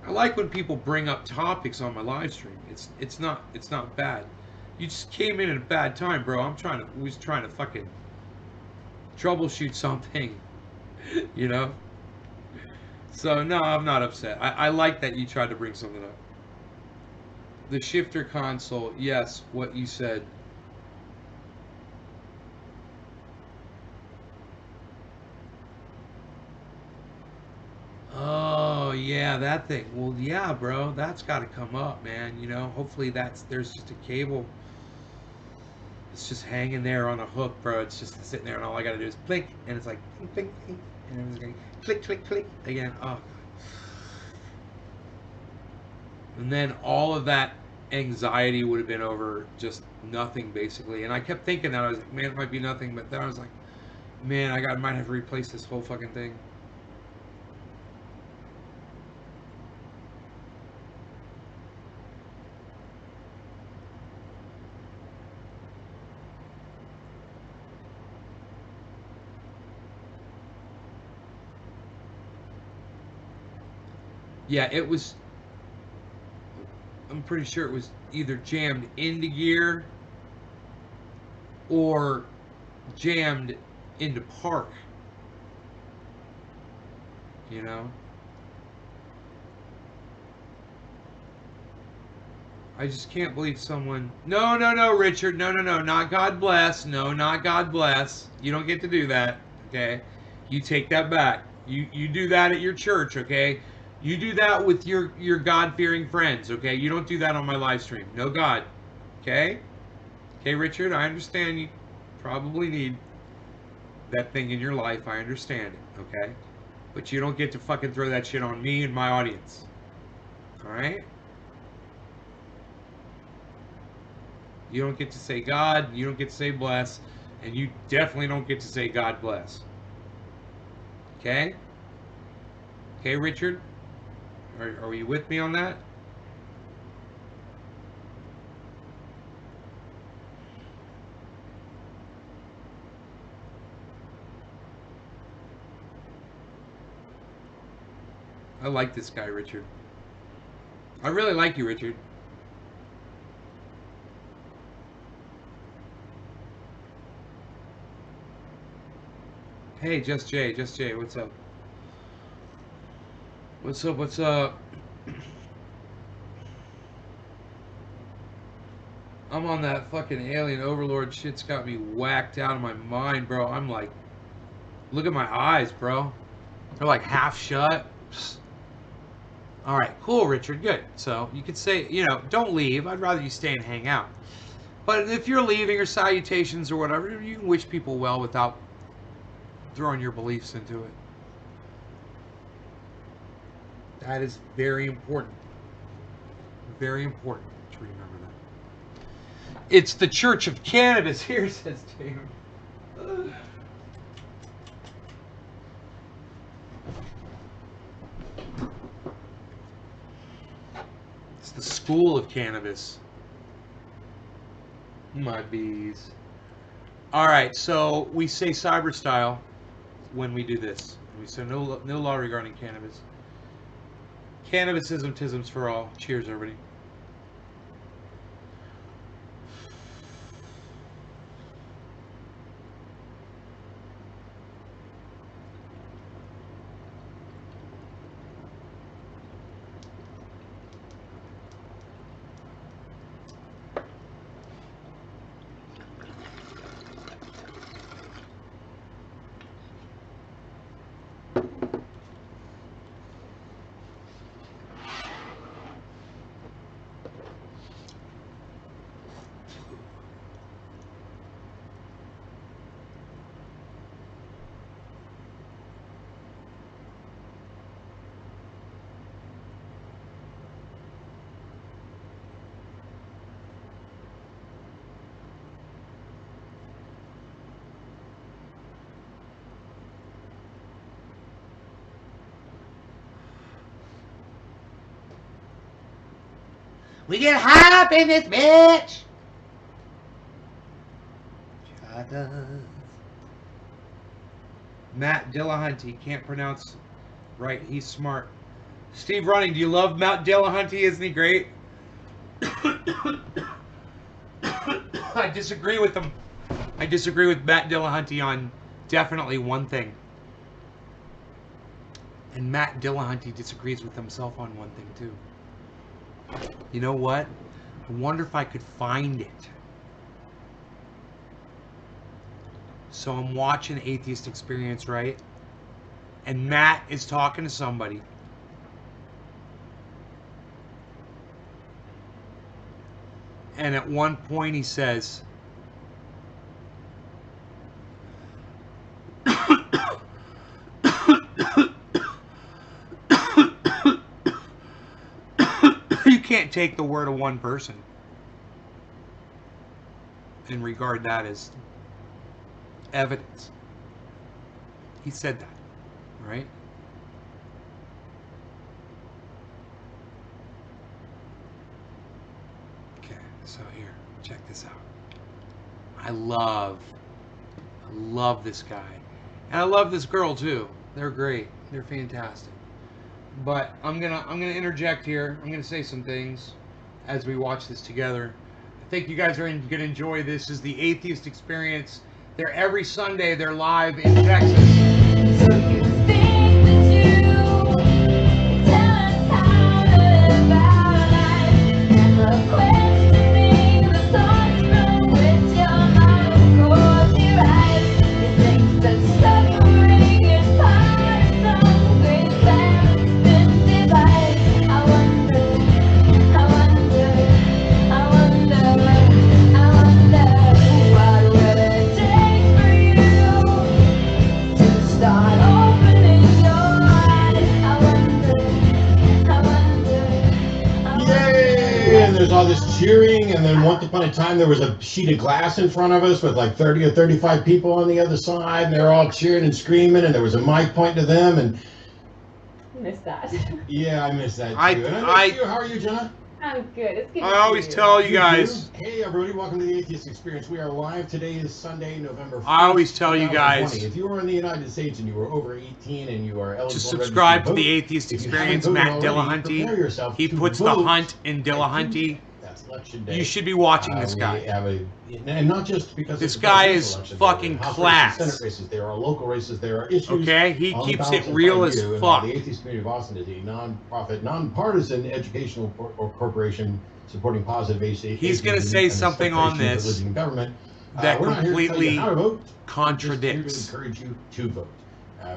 I like when people bring up topics on my live stream. It's not bad. You just came in at a bad time, bro. Was trying to fucking troubleshoot something, you know. So no, I'm not upset. I like that you tried to bring something up. The shifter console, yes, what you said. Oh yeah, that thing. Well, yeah, bro, that's got to come up, man. You know, hopefully there's just a cable. It's just hanging there on a hook, bro. It's just sitting there, and all I got to do is blink, and it's like blink, blink, blink, and it's going click, click, click again. Oh, and then all of that anxiety would have been over just nothing, basically. And I kept thinking that I was like, man, it might be nothing, but then I was like, man, might have to replace this whole fucking thing. Yeah, it was. I'm pretty sure it was either jammed into gear or jammed into park. You know? I just can't believe someone. No, no, no, Richard. No, no, no. Not God bless. No, not God bless. You don't get to do that. Okay? You take that back. You do that at your church, okay? You do that with your God-fearing friends, okay? You don't do that on my live stream. No God. Okay? Okay, Richard, I understand you probably need that thing in your life. I understand it, okay? But you don't get to fucking throw that shit on me and my audience. Alright? You don't get to say God, you don't get to say bless, and you definitely don't get to say God bless. Okay? Okay, Richard? Are you with me on that? I like this guy, Richard. I really like you, Richard. Hey, Just Jay, what's up? What's up, what's up? I'm on that fucking alien overlord shit's got me whacked out of my mind, bro. I'm like, look at my eyes, bro. They're like half shut. All right, cool, Richard, good. So you could say, you know, don't leave. I'd rather you stay and hang out. But if you're leaving or salutations or whatever, you can wish people well without throwing your beliefs into it. That is very important. Very important to remember that. It's the Church of Cannabis here, says James. It's the School of Cannabis. My bees. All right, so we say cyber style when we do this. We say no law regarding cannabis. Cannabisism, tisms for all. Cheers, everybody. We get high up in this bitch. Matt Dillahunty can't pronounce right. He's smart. Steve Running, do you love Matt Dillahunty? Isn't he great? I disagree with him. I disagree with Matt Dillahunty on definitely one thing. And Matt Dillahunty disagrees with himself on one thing too. You know what? I wonder if I could find it. So I'm watching Atheist Experience, right? And Matt is talking to somebody. And at one point he says, you can't take the word of one person and regard that as evidence. He said that, right? Okay, so here, check this out. I love this guy. And I love this girl too. They're great. They're fantastic. But I'm gonna interject here. I'm gonna say some things as we watch this together. I think you guys are gonna enjoy this. This is the Atheist Experience. They're every Sunday. They're live in Texas. So you think that you tell us how to live our life, and the questioning the thoughts from which your mind close your eyes. You think that suffering is part of some great plan that's been devised. I wonder, what would it take for you to start opening your eyes? Yay! And there's all this cheering, and then once upon a time there was a sheet of glass in front of us with like 30 or 35 people on the other side, and they're all cheering and screaming, and there was a mic pointing to them, and Missed that. yeah, I miss that too. I- And I- miss you. How are you, Jenna? I'm good. It's good. I always tell you guys. Hey everybody, welcome to the Atheist Experience. We are live. Today is Sunday, November 1st. I always tell you guys 2020. If you are in the United States and you are over 18 and you are eligible to registered subscribe to vote, the Atheist if you Experience. haven't Matt voted already, prepare Dillahunty. yourself He to puts the vote hunt in on Dillahunty. Tuesday. That's election day. You should be watching this We guy. have and not just because This it's the guy presidential is election, fucking there are House class. races, Senate races, there are local races, there are issues. Okay, he on the keeps ballots it in real front as of you, and fuck. The Atheist Community of Boston is a non-profit, non-partisan educational corporation supporting positive atheism. He's gonna and say the something on separation of this religion and government. that We're not here to tell you completely how to vote. contradicts We're just here to encourage you to vote.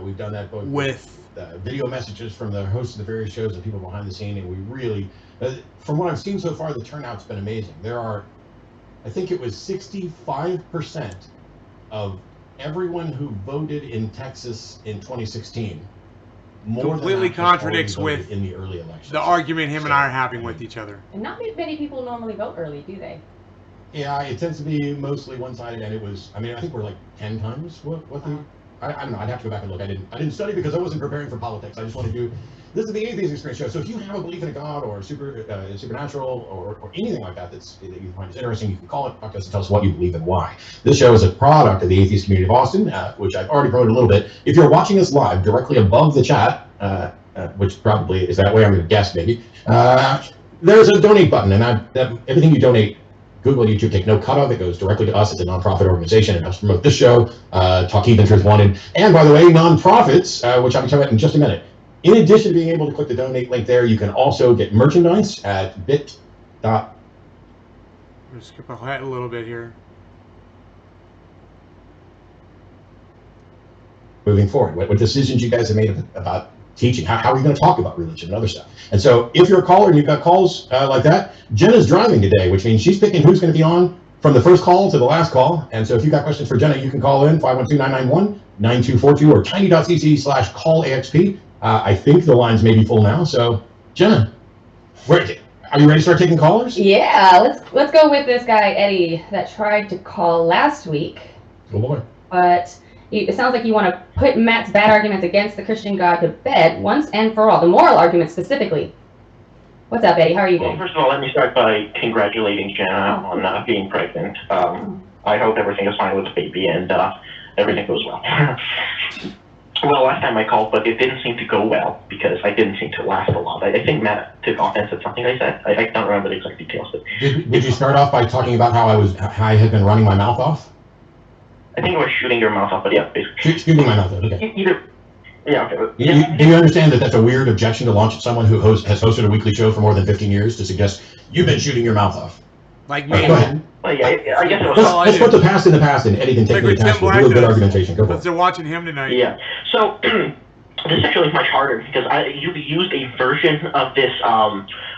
We've done that both with video messages from the hosts of the various shows and people behind the scene, and we really, from what I've seen so far, the turnout's been amazing. There are, I think it was 65% of everyone who voted in Texas in 2016. More completely than that has contradicts already voted with in the early elections. the argument him and I are having So, with each other. And not many people normally vote early, do they? Yeah, it tends to be mostly one-sided, and it was. I mean, I think we're like 10 times what the. I don't know. I'd have to go back and look. I didn't study because I wasn't preparing for politics. I just want to do. This is the Atheist Experience show. So if you have a belief in a God or supernatural or anything like that that you find is interesting, you can call it, talk to us, and tell us what you believe and why. This show is a product of the Atheist Community of Boston, which I've already promoted a little bit. If you're watching us live, directly above the chat, which probably is that way, I'm going to guess maybe, there's a donate button, and everything you donate, Google and YouTube take no cut of. It goes directly to us. It's a nonprofit organization. It helps promote this show, Talk Heathen Truth Wanted. And by the way, nonprofits, which I'll be talking about in just a minute. In addition to being able to click the donate link there, you can also get merchandise at bit. I'm gonna skip ahead a little bit here. Moving forward, what decisions you guys have made about teaching, how are you going to talk about religion and other stuff. And so if you're a caller and you've got calls like that, Jenna's driving today, which means she's picking who's going to be on from the first call to the last call. And so if you've got questions for Jenna, you can call in 512-991-9242 or tiny.cc/callaxp. I think the lines may be full now. So Jenna, are you ready to start taking callers? Yeah, let's go with this guy Eddie that tried to call last week. Oh boy. But it sounds like you want to put Matt's bad arguments against the Christian God to bed once and for all, the moral arguments specifically. What's up, Eddie? How are you Well, doing? first of all, let me start by congratulating Jenna on being pregnant. I hope everything is fine with the baby and everything goes well. Well, last time I called, but it didn't seem to go well because I didn't seem to last a lot. I think Matt took offense at something I said. I don't remember the exact details, but Did you start off by talking about how I had been running my mouth off? I think it was shooting your mouth off. But yeah, basically. Shooting my mouth off. Okay. Either. Yeah. Okay. But, Do you understand that that's a weird objection to launch at someone who has hosted a weekly show for more than 15 years to suggest you've been shooting your mouth off? Like Go me. ahead. Well, yeah, I guess it was. Let's put the past in the past, and Eddie can take the task with a little good argumentation. Go for Because it. they're watching him tonight. Yeah. So this actually is much harder because you've used a version of this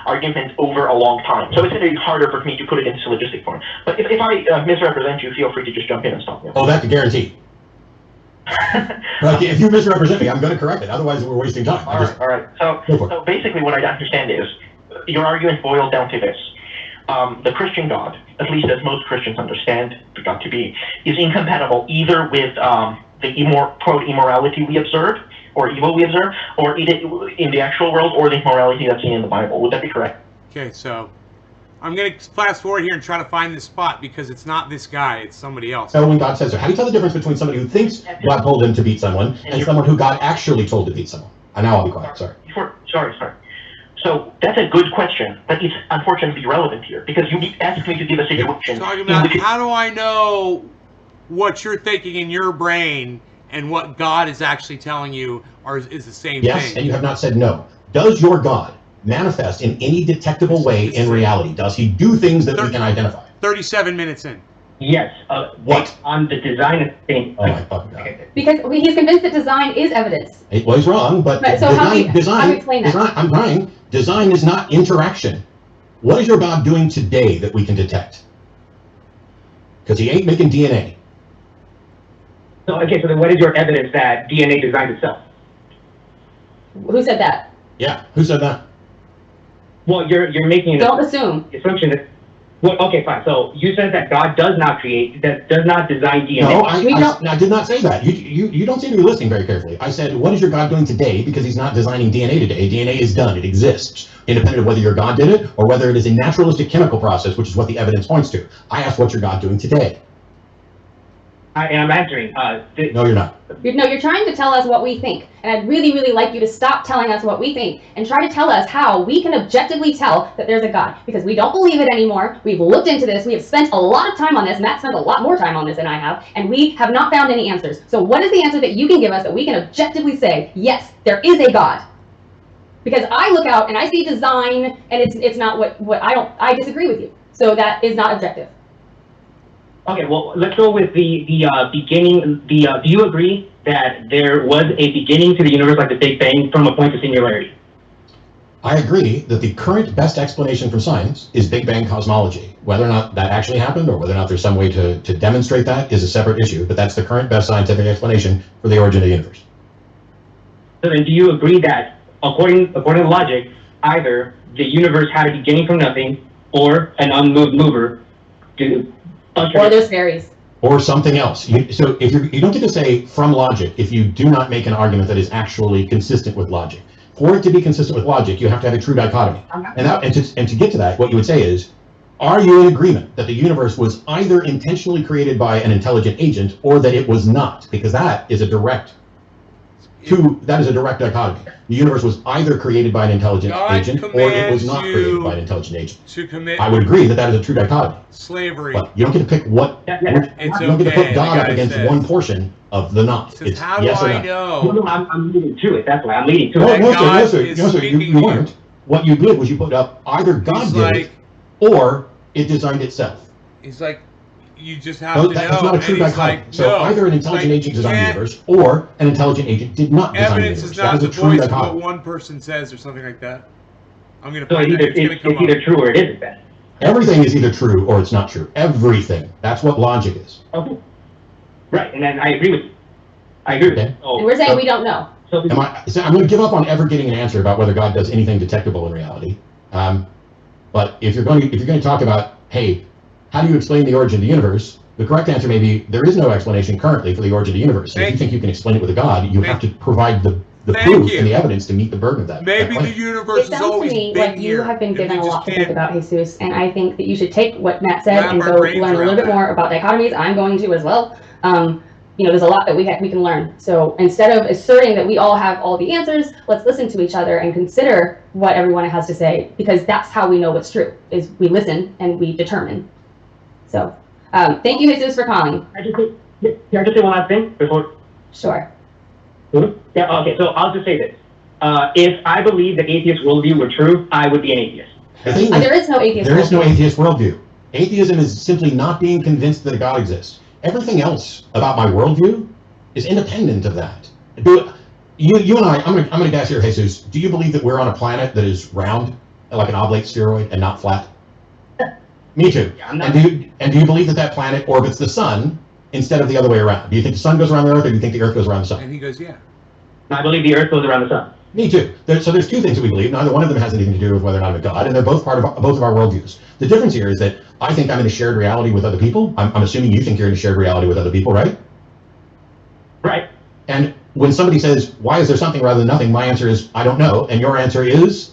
argument over a long time. So it's going to be harder for me to put it into syllogistic form. But if I misrepresent you, feel free to just jump in and stop me. Oh, that's a guarantee. Like, if you misrepresent me, I'm going to correct it. Otherwise, we're wasting time. All right. So basically what I understand is your argument boils down to this. The Christian God, at least as most Christians understand the God to be, is incompatible either with the quote immorality we observe, or evil we observe, or in the actual world, or the immorality that's seen in the Bible. Would that be correct? Okay, so I'm going to fast forward here and try to find this spot because it's not this guy, it's somebody else. So when God says so, how do you tell the difference between somebody who thinks God told him to beat someone and someone who God actually told to beat someone? And now I'll be quiet, sorry. Sorry. So that's a good question, but it's unfortunately irrelevant here because you asked me to give a situation. Talking about how do I know what you're thinking in your brain and what God is actually telling you is the same thing? Yes, and you have not said no. Does your God manifest in any detectable way in reality? Does he do things that we can identify? 37 minutes in. Yes. What? On the design of things. Oh my fucking God. Because he's convinced that design is evidence. Well, he's wrong, but So how do you explain that? I'm trying. Design is not interaction. What is your God doing today that we can detect? Because he ain't making DNA. So then what is your evidence that DNA designed itself? Who said that? Yeah, who said that? Well, you're making Don't assume. assumption that. Well, okay, fine. So you said that God does not create, that does not design DNA. No, I did not say that. You don't seem to be listening very carefully. I said, what is your God doing today? Because he's not designing DNA today. DNA is done. It exists, independent of whether your God did it or whether it is a naturalistic chemical process, which is what the evidence points to. I asked, what's your God doing today? I'm answering. No, you're not. No, you're trying to tell us what we think. And I'd really, really like you to stop telling us what we think and try to tell us how we can objectively tell that there's a God. Because we don't believe it anymore. We've looked into this. We have spent a lot of time on this. Matt spent a lot more time on this than I have. And we have not found any answers. So what is the answer that you can give us that we can objectively say, yes, there is a God? Because I look out and I see design and it's not what I disagree with you. So that is not objective. Okay, well, let's go with the beginning. Do you agree that there was a beginning to the universe like the Big Bang from a point of singularity? I agree that the current best explanation from science is Big Bang cosmology. Whether or not that actually happened or whether or not there's some way to demonstrate that is a separate issue, but that's the current best scientific explanation for the origin of the universe. So then do you agree that, according to logic, either the universe had a beginning from nothing or an unmoved mover Or there's fairies. Or something else. So if you don't get to say from logic if you do not make an argument that is actually consistent with logic. For it to be consistent with logic, you have to have a true dichotomy. And to get to that, what you would say is, are you in agreement that the universe was either intentionally created by an intelligent agent or that it was not? Because that is a direct dichotomy. The universe was either created by an intelligent agent or it was not created by an intelligent agent. To commit I would agree that is a true dichotomy. slavery. But you don't get to pick what. It's you don't get to put okay, God the up guy against says. one portion of the knot. It's How do yes or I no. know? No, I'm leading to it. That's why I'm leading to No, it. no, God sir, is no, sir. speaking You to you. weren't. What you did was you put up either God He's did like- it or it designed itself. He's like, you just have No, to that's know. not a And true he's dichotomy. like, So no. either an It's intelligent like, agent you designed the can't- universe or an intelligent agent did not design the Evidence universe. is That not is the a true voice of what dichotomy. one person says or something like that. I'm going to So find it's that. It's going to it's come either up. true or it isn't then. Everything is either true or it's not true. Everything. That's what logic is. Okay. Right, and then I agree with you. I agree with you. Okay. And we're saying we don't know. So I'm going to give up on ever getting an answer about whether God does anything detectable in reality. But if you're going to talk about, hey, how do you explain the origin of the universe? The correct answer may be there is no explanation currently for the origin of the universe. And if you think you can explain it with a God, you have to provide the proof and the evidence to meet the burden of that. Maybe that the claim. universe It has sounds to always me been like here. you have been and given we a just lot to can't think about, Jesus, and I think that you should take what Matt said wrap and our go brains learn a around little bit that. more about dichotomies. I'm going to as well. there's a lot that we can learn. So instead of asserting that we all have all the answers, let's listen to each other and consider what everyone has to say, because that's how we know what's true, is we listen and we determine. So thank you, Jesus, for calling. Can I just say one last thing before? Sure. Yeah, okay, so I'll just say this. If I believe the atheist worldview were true, I would be an atheist. There is no atheist. There is no atheist worldview. Atheism is simply not being convinced that a God exists. Everything else about my worldview is independent of that. You and I'm gonna guess here, Jesus. Do you believe that we're on a planet that is round, like an oblate spheroid, and not flat? Me too. Yeah, and do you believe that planet orbits the sun instead of the other way around? Do you think the sun goes around the Earth, or do you think the Earth goes around the sun? And he goes, yeah. I believe the Earth goes around the sun. Me too. So there's two things that we believe. Neither one of them has anything to do with whether or not I'm a God, and they're both part of both of our worldviews. The difference here is that I think I'm in a shared reality with other people. I'm assuming you think you're in a shared reality with other people, right? Right. And when somebody says, why is there something rather than nothing, my answer is, I don't know. And your answer is?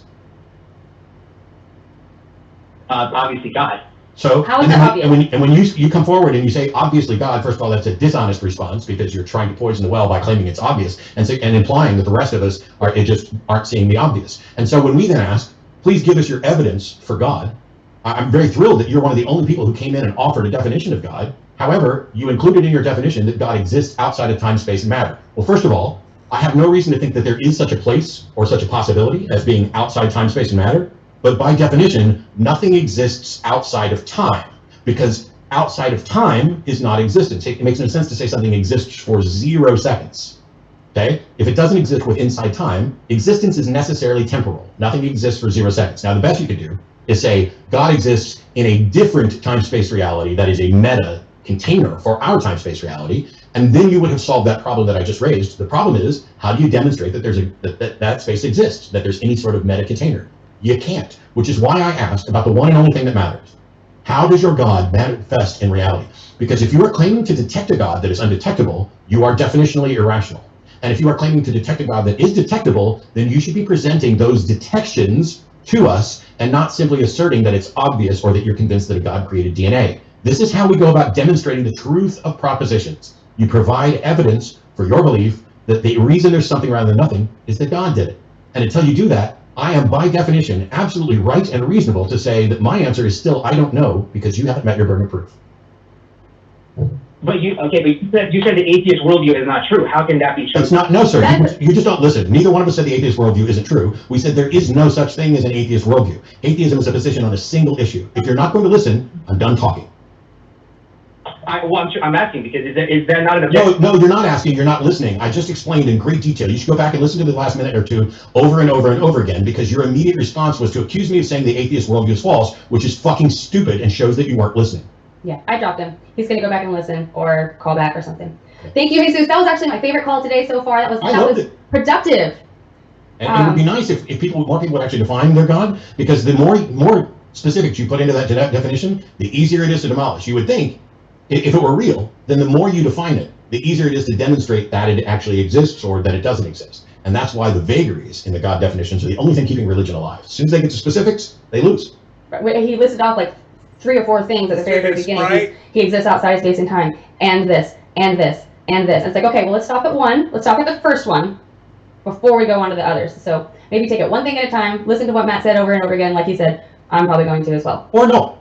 Obviously God. So, how is that obvious? And when you come forward and you say, obviously God, first of all, that's a dishonest response, because you're trying to poison the well by claiming it's obvious and implying that the rest of us aren't seeing the obvious. And so when we then ask, please give us your evidence for God, I'm very thrilled that you're one of the only people who came in and offered a definition of God. However, you included in your definition that God exists outside of time, space, and matter. Well, first of all, I have no reason to think that there is such a place or such a possibility as being outside time, space, and matter. But by definition, nothing exists outside of time, because outside of time is not existence. It makes no sense to say something exists for 0 seconds. Okay? If it doesn't exist with inside time, existence is necessarily temporal. Nothing exists for 0 seconds. Now, the best you could do is say God exists in a different time-space reality that is a meta container for our time-space reality, and then you would have solved that problem that I just raised. The problem is, how do you demonstrate that there's that space exists, that there's any sort of meta container? You can't, which is why I asked about the one and only thing that matters. How does your God manifest in reality? Because if you are claiming to detect a God that is undetectable, you are definitionally irrational. And if you are claiming to detect a God that is detectable, then you should be presenting those detections to us and not simply asserting that it's obvious or that you're convinced that a God created DNA. This is how we go about demonstrating the truth of propositions. You provide evidence for your belief that the reason there's something rather than nothing is that God did it. And until you do that, I am by definition absolutely right and reasonable to say that my answer is still I don't know, because you haven't met your burden of proof. But you said the atheist worldview is not true. How can that be true? It's not. No, sir. You just don't listen. Neither one of us said the atheist worldview isn't true. We said there is no such thing as an atheist worldview. Atheism is a position on a single issue. If you're not going to listen, I'm done talking. I'm asking because is there not an objection? No, you're not asking. You're not listening. I just explained in great detail. You should go back and listen to the last minute or two over and over and over again, because your immediate response was to accuse me of saying the atheist worldview is false, which is fucking stupid and shows that you weren't listening. Yeah, I dropped him. He's going to go back and listen or call back or something. Thank you, Jesus. That was actually my favorite call today so far. That was productive. And it would be nice if more people would actually define their God, because the more specifics you put into that definition, the easier it is to demolish. You would think, if it were real, then the more you define it, the easier it is to demonstrate that it actually exists or that it doesn't exist. And that's why the vagaries in the God definitions are the only thing keeping religion alive. As soon as they get to specifics, they lose. He listed off like 3 or 4 things at the very beginning. Right. He exists outside of space and time, and this, and this, and this. And it's like, okay, well, let's stop at one. Let's stop at the first one before we go on to the others. So maybe take it one thing at a time. Listen to what Matt said over and over again. Like he said, I'm probably going to as well. Or no,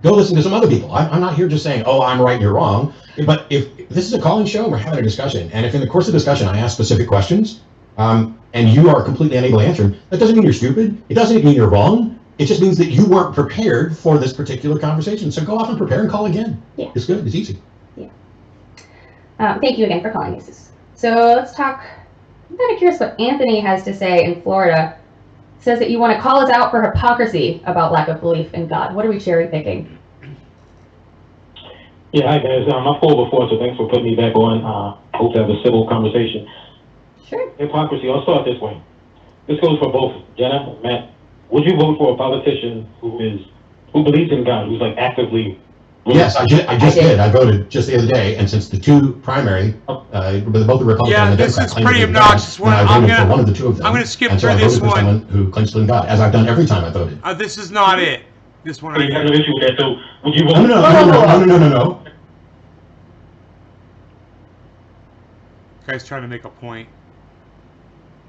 go listen to some other people. I'm not here just saying, oh, I'm right and you're wrong. But if this is a calling show, we're having a discussion, and if in the course of discussion I ask specific questions, and you are completely unable to answer them, that doesn't mean you're stupid. It doesn't mean you're wrong. It just means that you weren't prepared for this particular conversation. So go off and prepare and call again. Yeah. It's good. It's easy. Yeah. Thank you again for calling, Jesus. So let's talk. I'm kind of curious what Anthony has to say in Florida. It says that you want to call us out for hypocrisy about lack of belief in God. What are we cherry picking? Yeah, hi guys. I've called before, so thanks for putting me back on. Hope to have a civil conversation. Sure. Hypocrisy. I'll start this way. This goes for both Jenna and Matt. Would you vote for a politician who believes in God, who's like actively? Yes, I just did. I voted just the other day, and since the two primary, both the Republican and the Democrat, this is pretty obnoxious. I voted for one of the two of them. I'm going to skip and so through I voted this for one. someone who claims to believe in God, as I've done every time I voted. This is not it. This one. You have an issue with that, so would you vote? No. Guy's trying to make a point.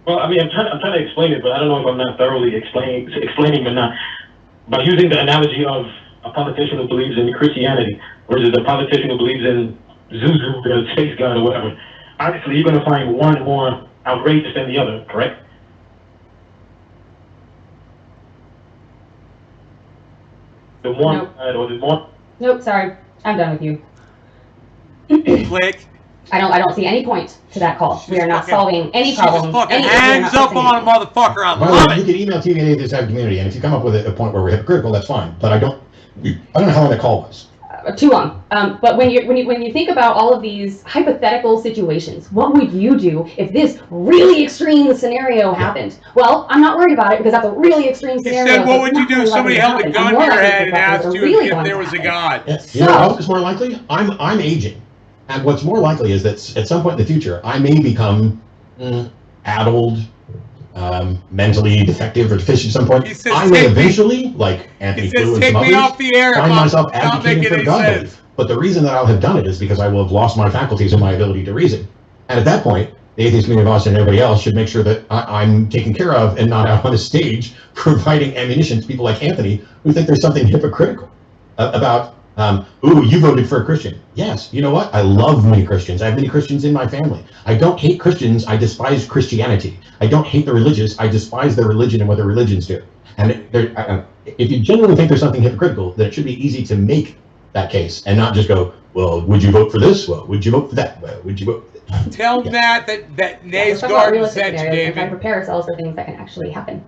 Well, I mean, I'm trying to explain it, but I don't know if I'm not thoroughly explaining or not. By using the analogy of a politician who believes in Christianity versus a politician who believes in Zuzu, the space god or whatever, obviously you're going to find one more outrageous than the other, correct? The one Nope. or the more. Nope, sorry. I'm done with you. Click. I don't see any point to that call. We are not solving any She problems. just fucking any issues, we are hangs not up fixing on a anything. motherfucker. I By the love way, you it. can email TV and Atheist Community, and if you come up with a point where we're hypocritical, that's fine. But I don't know how long that call was. Too long. But when you think about all of these hypothetical situations, what would you do if this really extreme scenario happened? Well, I'm not worried about it because that's a really extreme He scenario. said, so what would it's you not do really if somebody likely to held a happen. gun I'm to more your likely to head think and that asked things you are really if going there to was a happen. god? You know what else is more likely? I'm aging. And what's more likely is that at some point in the future, I may become addled, mentally defective or deficient at some point. He says, I may take me- eventually, like Anthony He says, Flew and take some me others, off the air if find I'm myself not advocating making for any God sense. belief. But the reason that I'll have done it is because I will have lost my faculties and my ability to reason. And at that point, the Atheist Community of Austin and everybody else should make sure that I'm taken care of and not out on a stage providing ammunition to people like Anthony who think there's something hypocritical about, ooh, you voted for a Christian. Yes, you know what? I love many Christians. I have many Christians in my family. I don't hate Christians. I despise Christianity. I don't hate the religious. I despise their religion and what their religions do. And if you genuinely think there's something hypocritical, then it should be easy to make that case and not just go, well, would you vote for this? Well, would you vote for that? Well, would you vote for that? Tell Yeah. that Yeah, Nays let's talk about Garden realistic sent you, scenarios and try to David. prepare ourselves for things that can actually happen.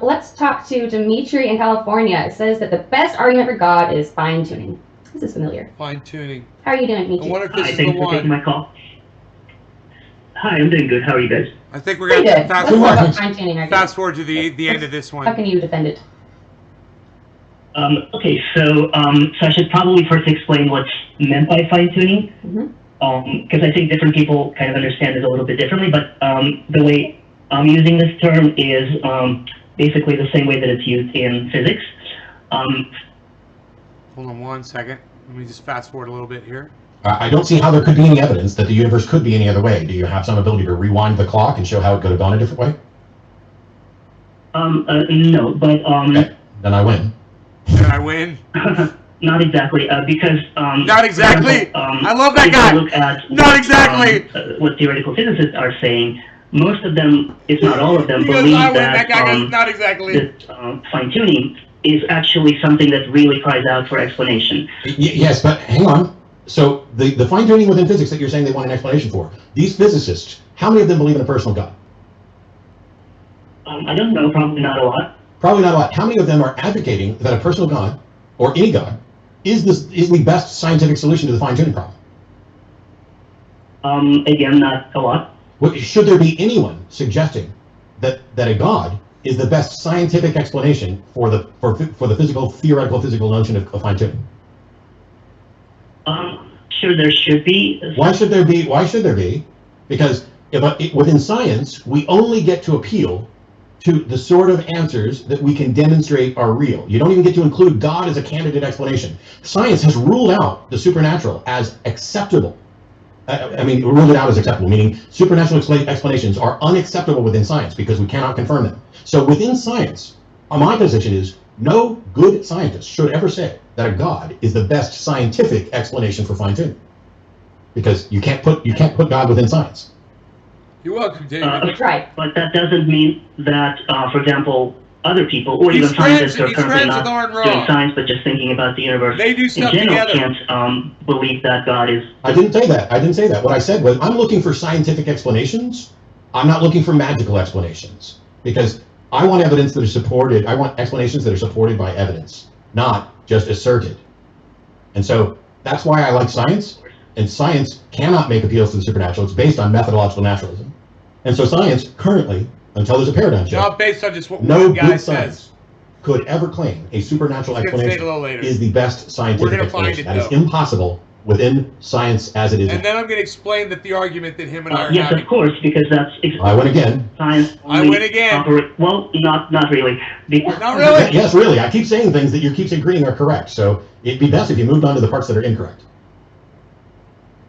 Let's talk to Dimitri in California. It says that the best argument for God is fine-tuning. This is familiar. Fine tuning. How are you doing, I Dimitri? wonder if this Hi, is the thanks for taking one. my call. Hi, I'm doing good. How are you guys? I think we're Pretty gonna good. fast Let's talk forward. about fine-tuning arguments. Fast forward to the end of this How one. can you defend it? Okay, so I should probably first explain what's meant by fine-tuning, because I think different people kind of understand it a little bit differently. But the way I'm using this term is basically the same way that it's used in physics. Hold on 1 second. Let me just fast forward a little bit here. I don't see how there could be any evidence that the universe could be any other way. Do you have some ability to rewind the clock and show how it could have gone a different way? No, but Okay, then I win. Did I win? not exactly, because Not exactly. I love that if guy. you look at Not exactly. What theoretical physicists are saying, most of them, if not all of them, He goes, believe I win. that That guy goes, not exactly. fine-tuning is actually something that really cries out for explanation. Yes, but hang on. So the fine-tuning within physics that you're saying they want an explanation for, these physicists, how many of them believe in a personal God? I don't know, probably not a lot. Probably not a lot. How many of them are advocating that a personal God, or any God, is the best scientific solution to the fine-tuning problem? Again, not a lot. Should there be anyone suggesting that a God is the best scientific explanation for the theoretical physical notion of fine-tuning? Sure, there should be. Why should there be? Why should there be? Because within science, we only get to appeal to the sort of answers that we can demonstrate are real. You don't even get to include God as a candidate explanation. Science has ruled out the supernatural as acceptable. Ruled it out as acceptable, meaning supernatural explanations are unacceptable within science because we cannot confirm them. So within science, my position is no good scientist should ever say that a God is the best scientific explanation for fine-tuning, because you can't put God within science. You're welcome, David. Right. But that doesn't mean that, for example, other people, or He's even scientists who are he's currently friends with not Arn Ra. doing science but just thinking about the universe They do in stuff general, together. can't believe that God is. I didn't say that. I didn't say that. What I said was I'm looking for scientific explanations. I'm not looking for magical explanations, because I want evidence that is supported. I want explanations that are supported by evidence, not just asserted. And so that's why I like science. And science cannot make appeals to the supernatural. It's based on methodological naturalism. And so science currently, until there's a paradigm shift, Not based on just what no one guy good says. science could ever claim a supernatural He's gonna say it a explanation little later. is the best scientific We're gonna find explanation. it, That is though. impossible within science as it is. And now. then I'm going to explain that the argument that him and I are Yes, having. of course, because that's I win again. science. I only win again. Well, not really. Not really. Yes, really. I keep saying things that you keep agreeing are correct. So it'd be best if you moved on to the parts that are incorrect.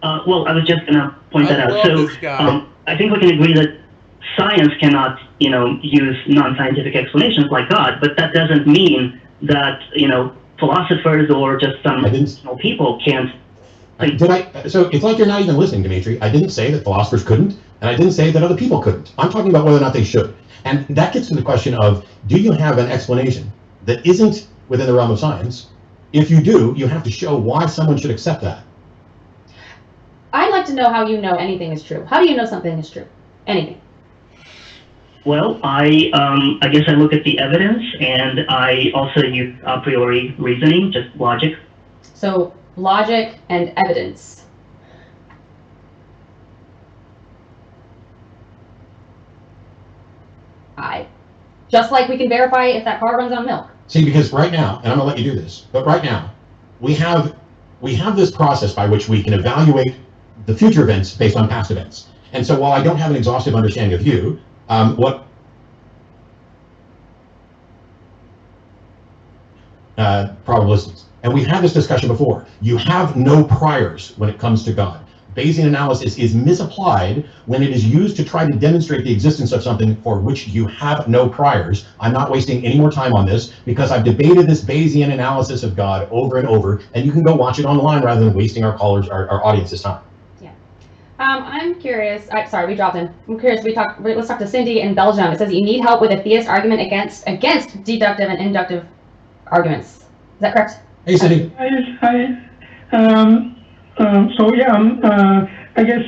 Well, I was just gonna point that I out. love So, this guy. I think we can agree that science cannot, use non-scientific explanations like God, but that doesn't mean that, philosophers or just some people can't. So it's like you're not even listening, Dimitri. I didn't say that philosophers couldn't, and I didn't say that other people couldn't. I'm talking about whether or not they should. And that gets to the question of, do you have an explanation that isn't within the realm of science? If you do, you have to show why someone should accept that. I'd like to know how you know anything is true. How do you know something is true? Anything. Well, I guess I look at the evidence, and I also use a priori reasoning, just logic. So logic and evidence. Just like we can verify if that car runs on milk. See, because right now, and I'm gonna let you do this, but right now, we have this process by which we can evaluate the future events based on past events. And so while I don't have an exhaustive understanding of you, probabilistics, and we've had this discussion before, you have no priors when it comes to God. Bayesian analysis is misapplied when it is used to try to demonstrate the existence of something for which you have no priors. I'm not wasting any more time on this because I've debated this Bayesian analysis of God over and over, and you can go watch it online rather than wasting our audience's time. Yeah. I'm curious. Sorry, we dropped him. I'm curious. Let's talk to Cindy in Belgium. It says you need help with a theist argument against deductive and inductive arguments. Is that correct? Hey, Cindy. Hi. So yeah, I guess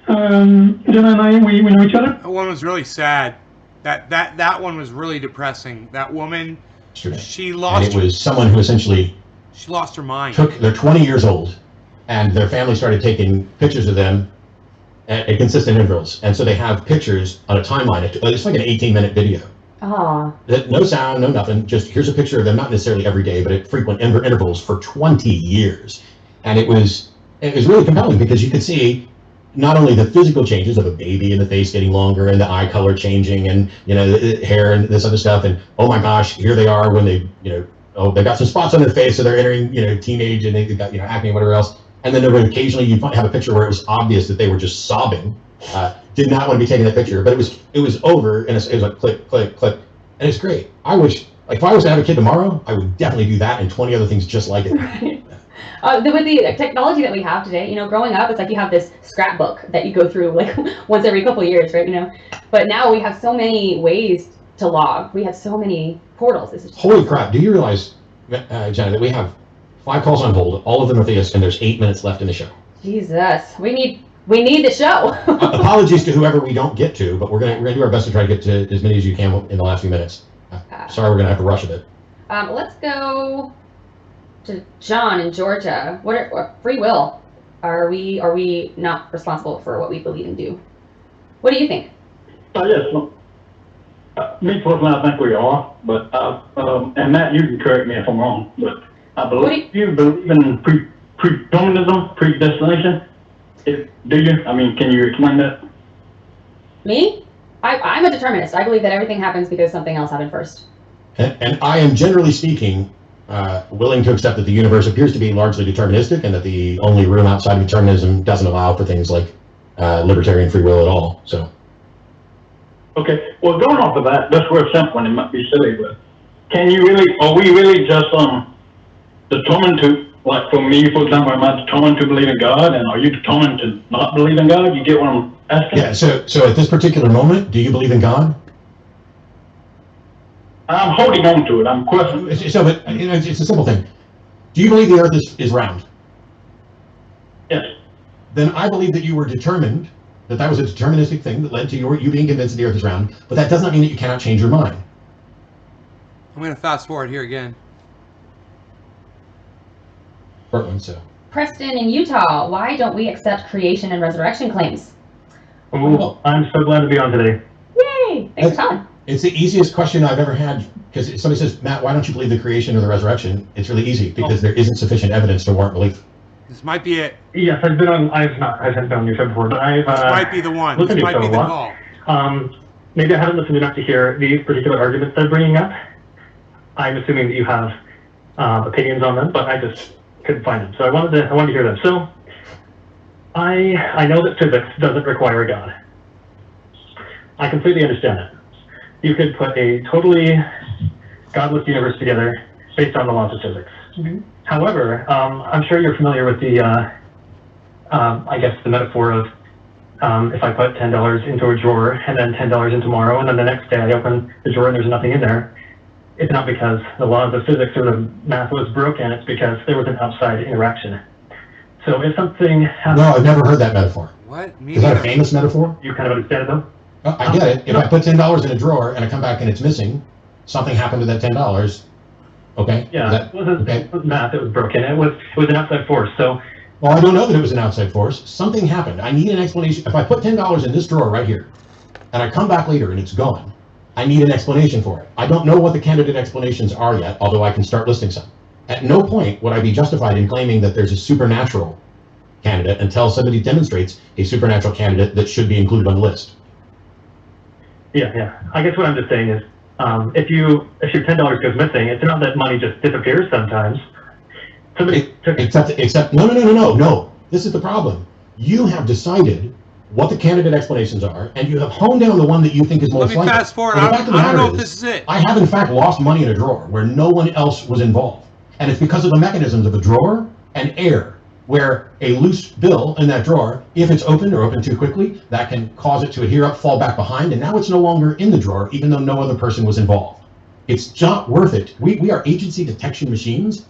Jenna and I we know each other. That one was really sad. That one was really depressing. That woman, she lost. And it was someone who essentially she lost her mind. They're 20 years old, and their family started taking pictures of them at consistent intervals, and so they have pictures on a timeline. It's like an 18-minute video. Oh. No sound, no nothing. Just here's a picture of them, not necessarily every day, but at frequent intervals for 20 years, and it was really compelling because you could see not only the physical changes of a baby and the face getting longer and the eye color changing and the hair and this other stuff, and oh my gosh, here they are when they they got some spots on their face, so they're entering teenage and they got acne and whatever else. And then there would occasionally you have a picture where it was obvious that they were just sobbing, did not want to be taking that picture, but it was over and it was like click click click, and it's great. I wish, like, if I was to have a kid tomorrow, I would definitely do that and 20 other things just like it. Right. With the technology that we have today, growing up, it's like you have this scrapbook that you go through like once every couple of years, right? But now we have so many ways to log. We have so many portals. This is just holy crap! Do you realize, Jenna, that we have 5 calls on hold, all of them are theists, and there's 8 minutes left in the show. Jesus, we need the show. Apologies to whoever we don't get to, but we're gonna do our best to try to get to as many as you can in the last few minutes. Sorry, we're gonna have to rush a bit. Let's go to John in Georgia. What free will? Are we not responsible for what we believe and do? What do you think? Yes. Me personally, I think we are, but and Matt, you can correct me if I'm wrong, but I believe you believe in predeterminism, predestination. Do you? I mean, can you explain that? Me? I'm a determinist. I believe that everything happens because something else happened first. And I am, generally speaking, willing to accept that the universe appears to be largely deterministic and that the only room outside of determinism doesn't allow for things like libertarian free will at all. So. Okay, well, going off of that, that's where simple and it might be silly, but are we really just determined to, like for me, for example, am I determined to believe in God, and are you determined to not believe in God? You get what I'm asking? Yeah, so at this particular moment, do you believe in God? I'm holding on to it. I'm questioning. So, but it's a simple thing. Do you believe the Earth is round? Yes. Then I believe that you were determined, that was a deterministic thing that led to you being convinced that the Earth is round, but that does not mean that you cannot change your mind. I'm going to fast forward here again. Portland, so. Preston in Utah, why don't we accept creation and resurrection claims? Ooh, I'm so glad to be on today. Yay! Thanks for coming. It's the easiest question I've ever had, because if somebody says, Matt, why don't you believe the creation or the resurrection? It's really easy, because there isn't sufficient evidence to warrant belief. This might be it. Yes, I haven't been on your show before, but I've this might be the one. This might be the call. Maybe I haven't listened enough to hear these particular arguments they're bringing up. I'm assuming that you have opinions on them, but I just couldn't find them. So I wanted to hear them. So I know that physics doesn't require a God. I completely understand that. You could put a totally godless universe together based on the laws of physics. Mm-hmm. However, I'm sure you're familiar with the, I guess, the metaphor of if I put $10 into a drawer and then $10 in tomorrow, and then the next day I open the drawer and there's nothing in there, it's not because the laws of physics or the math was broken, it's because there was an outside interaction. So if something happens... No, I've never heard that metaphor. What? Is that a famous metaphor? You kind of understand it, though? I get it. If I put $10 in a drawer and I come back and it's missing, something happened to that $10. Okay? Yeah, it wasn't math, it was broken. It was an outside force, so... Well, I don't know that it was an outside force. Something happened. I need an explanation. If I put $10 in this drawer right here, and I come back later and it's gone, I need an explanation for it. I don't know what the candidate explanations are yet, although I can start listing some. At no point would I be justified in claiming that there's a supernatural candidate until somebody demonstrates a supernatural candidate that should be included on the list. Yeah. I guess what I'm just saying is, if your $10 goes missing, it's not that money just disappears sometimes. Except, no. This is the problem. You have decided what the candidate explanations are, and you have honed down the one that you think is most likely. Let me fast forward. Well, I don't know if this is it. I have, in fact, lost money in a drawer where no one else was involved. And it's because of the mechanisms of a drawer and air, where a loose bill in that drawer, if it's opened or opened too quickly, that can cause it to adhere up, fall back behind, and now it's no longer in the drawer, even though no other person was involved. It's not worth it. We are agency detection machines.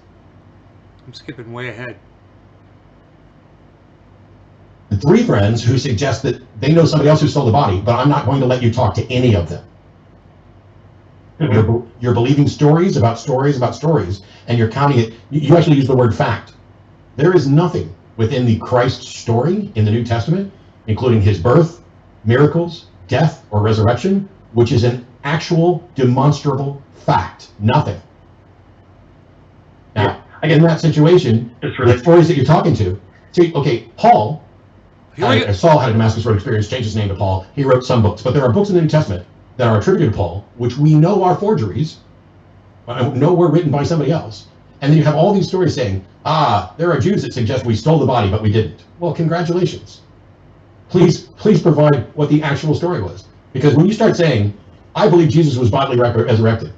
I'm skipping way ahead. 3 friends who suggest that they know somebody else who stole the body, but I'm not going to let you talk to any of them. Mm-hmm. You're believing stories about stories about stories, and you're counting it. You actually use the word fact. There is nothing within the Christ story in the New Testament, including his birth, miracles, death, or resurrection, which is an actual demonstrable fact. Nothing. Now, in that situation, the stories that you're talking to, see, okay, Paul, Saul had a Damascus Road experience, changed his name to Paul. He wrote some books, but there are books in the New Testament that are attributed to Paul, which we know are forgeries, know were written by somebody else. And then you have all these stories saying, there are Jews that suggest we stole the body, but we didn't. Well, congratulations. Please provide what the actual story was. Because when you start saying, I believe Jesus was bodily resurrected,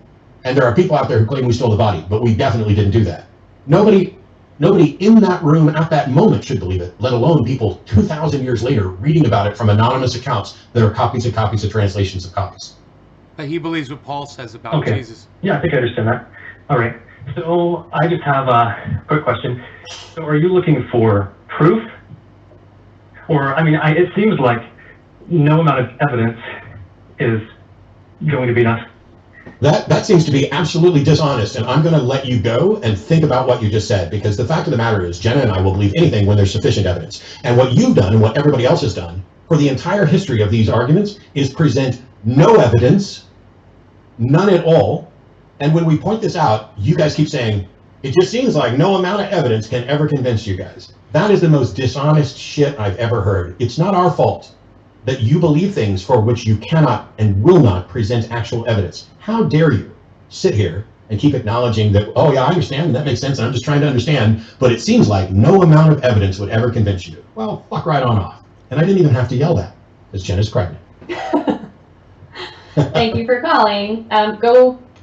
and there are people out there who claim we stole the body, but we definitely didn't do that. Nobody in that room at that moment should believe it, let alone people 2,000 years later reading about it from anonymous accounts that are copies of translations of copies. But he believes what Paul says about Jesus. Yeah, I think I understand that. All right. So I just have a quick question. So are you looking for proof? Or, it seems like no amount of evidence is going to be enough. That seems to be absolutely dishonest, and I'm going to let you go and think about what you just said, because the fact of the matter is Jenna and I will believe anything when there's sufficient evidence. And what you've done and what everybody else has done for the entire history of these arguments is present no evidence, none at all. And when we point this out, you guys keep saying, it just seems like no amount of evidence can ever convince you guys. That is the most dishonest shit I've ever heard. It's not our fault that you believe things for which you cannot and will not present actual evidence. How dare you sit here and keep acknowledging that, oh yeah, I understand, and that makes sense, and I'm just trying to understand, but it seems like no amount of evidence would ever convince you. Well, fuck right on off. And I didn't even have to yell that, because Jenna's pregnant. Thank you for calling.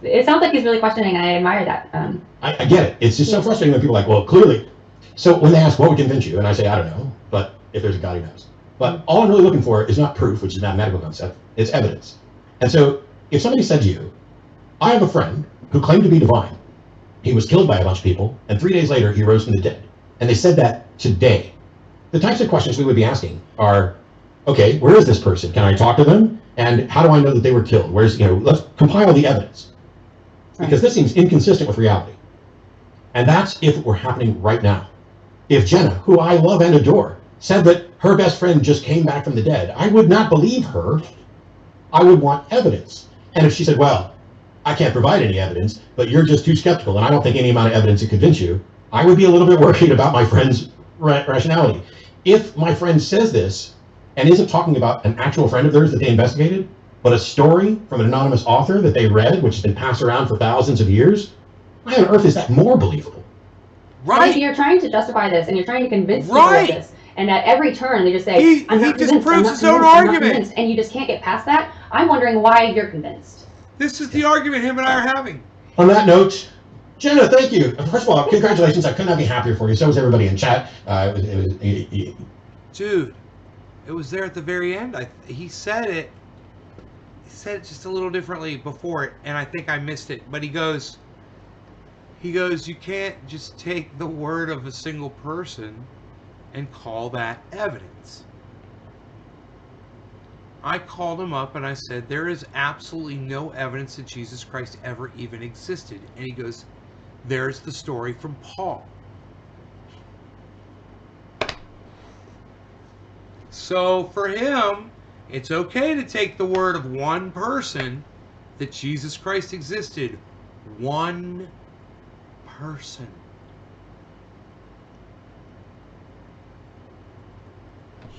It sounds like he's really questioning, and I admire that. I get it. It's just so frustrating when people are like, well, clearly. So when they ask, what would convince you? And I say, I don't know, but if there's a God, he knows. But all I'm really looking for is not proof, which is a mathematical concept, it's evidence. And so if somebody said to you, I have a friend who claimed to be divine. He was killed by a bunch of people, and 3 days later he rose from the dead. And they said that today. The types of questions we would be asking are, okay, where is this person? Can I talk to them? And how do I know that they were killed? Let's compile the evidence. Because this seems inconsistent with reality. And that's if it were happening right now. If Jenna, who I love and adore, said that her best friend just came back from the dead, I would not believe her. I would want evidence. And if she said, well, I can't provide any evidence, but you're just too skeptical, and I don't think any amount of evidence would convince you, I would be a little bit worried about my friend's rationality. If my friend says this, and isn't talking about an actual friend of theirs that they investigated, but a story from an anonymous author that they read, which has been passed around for thousands of years, why on earth is that more believable? Right. You're trying to justify this, and you're trying to convince people of this. And at every turn, they just say, I'm not convinced, I'm not convinced, I'm not convinced, and you just can't get past that. I'm wondering why you're convinced. This is the argument him and I are having. On that note, Jenna, thank you. First of all, congratulations. I could not be happier for you. So was everybody in chat. Dude, it was there at the very end. He said it. He said it just a little differently before it, and I think I missed it. But he goes, you can't just take the word of a single person and call that evidence. I called him up and I said, there is absolutely no evidence that Jesus Christ ever even existed. And he goes, there's the story from Paul. So for him, it's okay to take the word of one person that Jesus Christ existed. One person.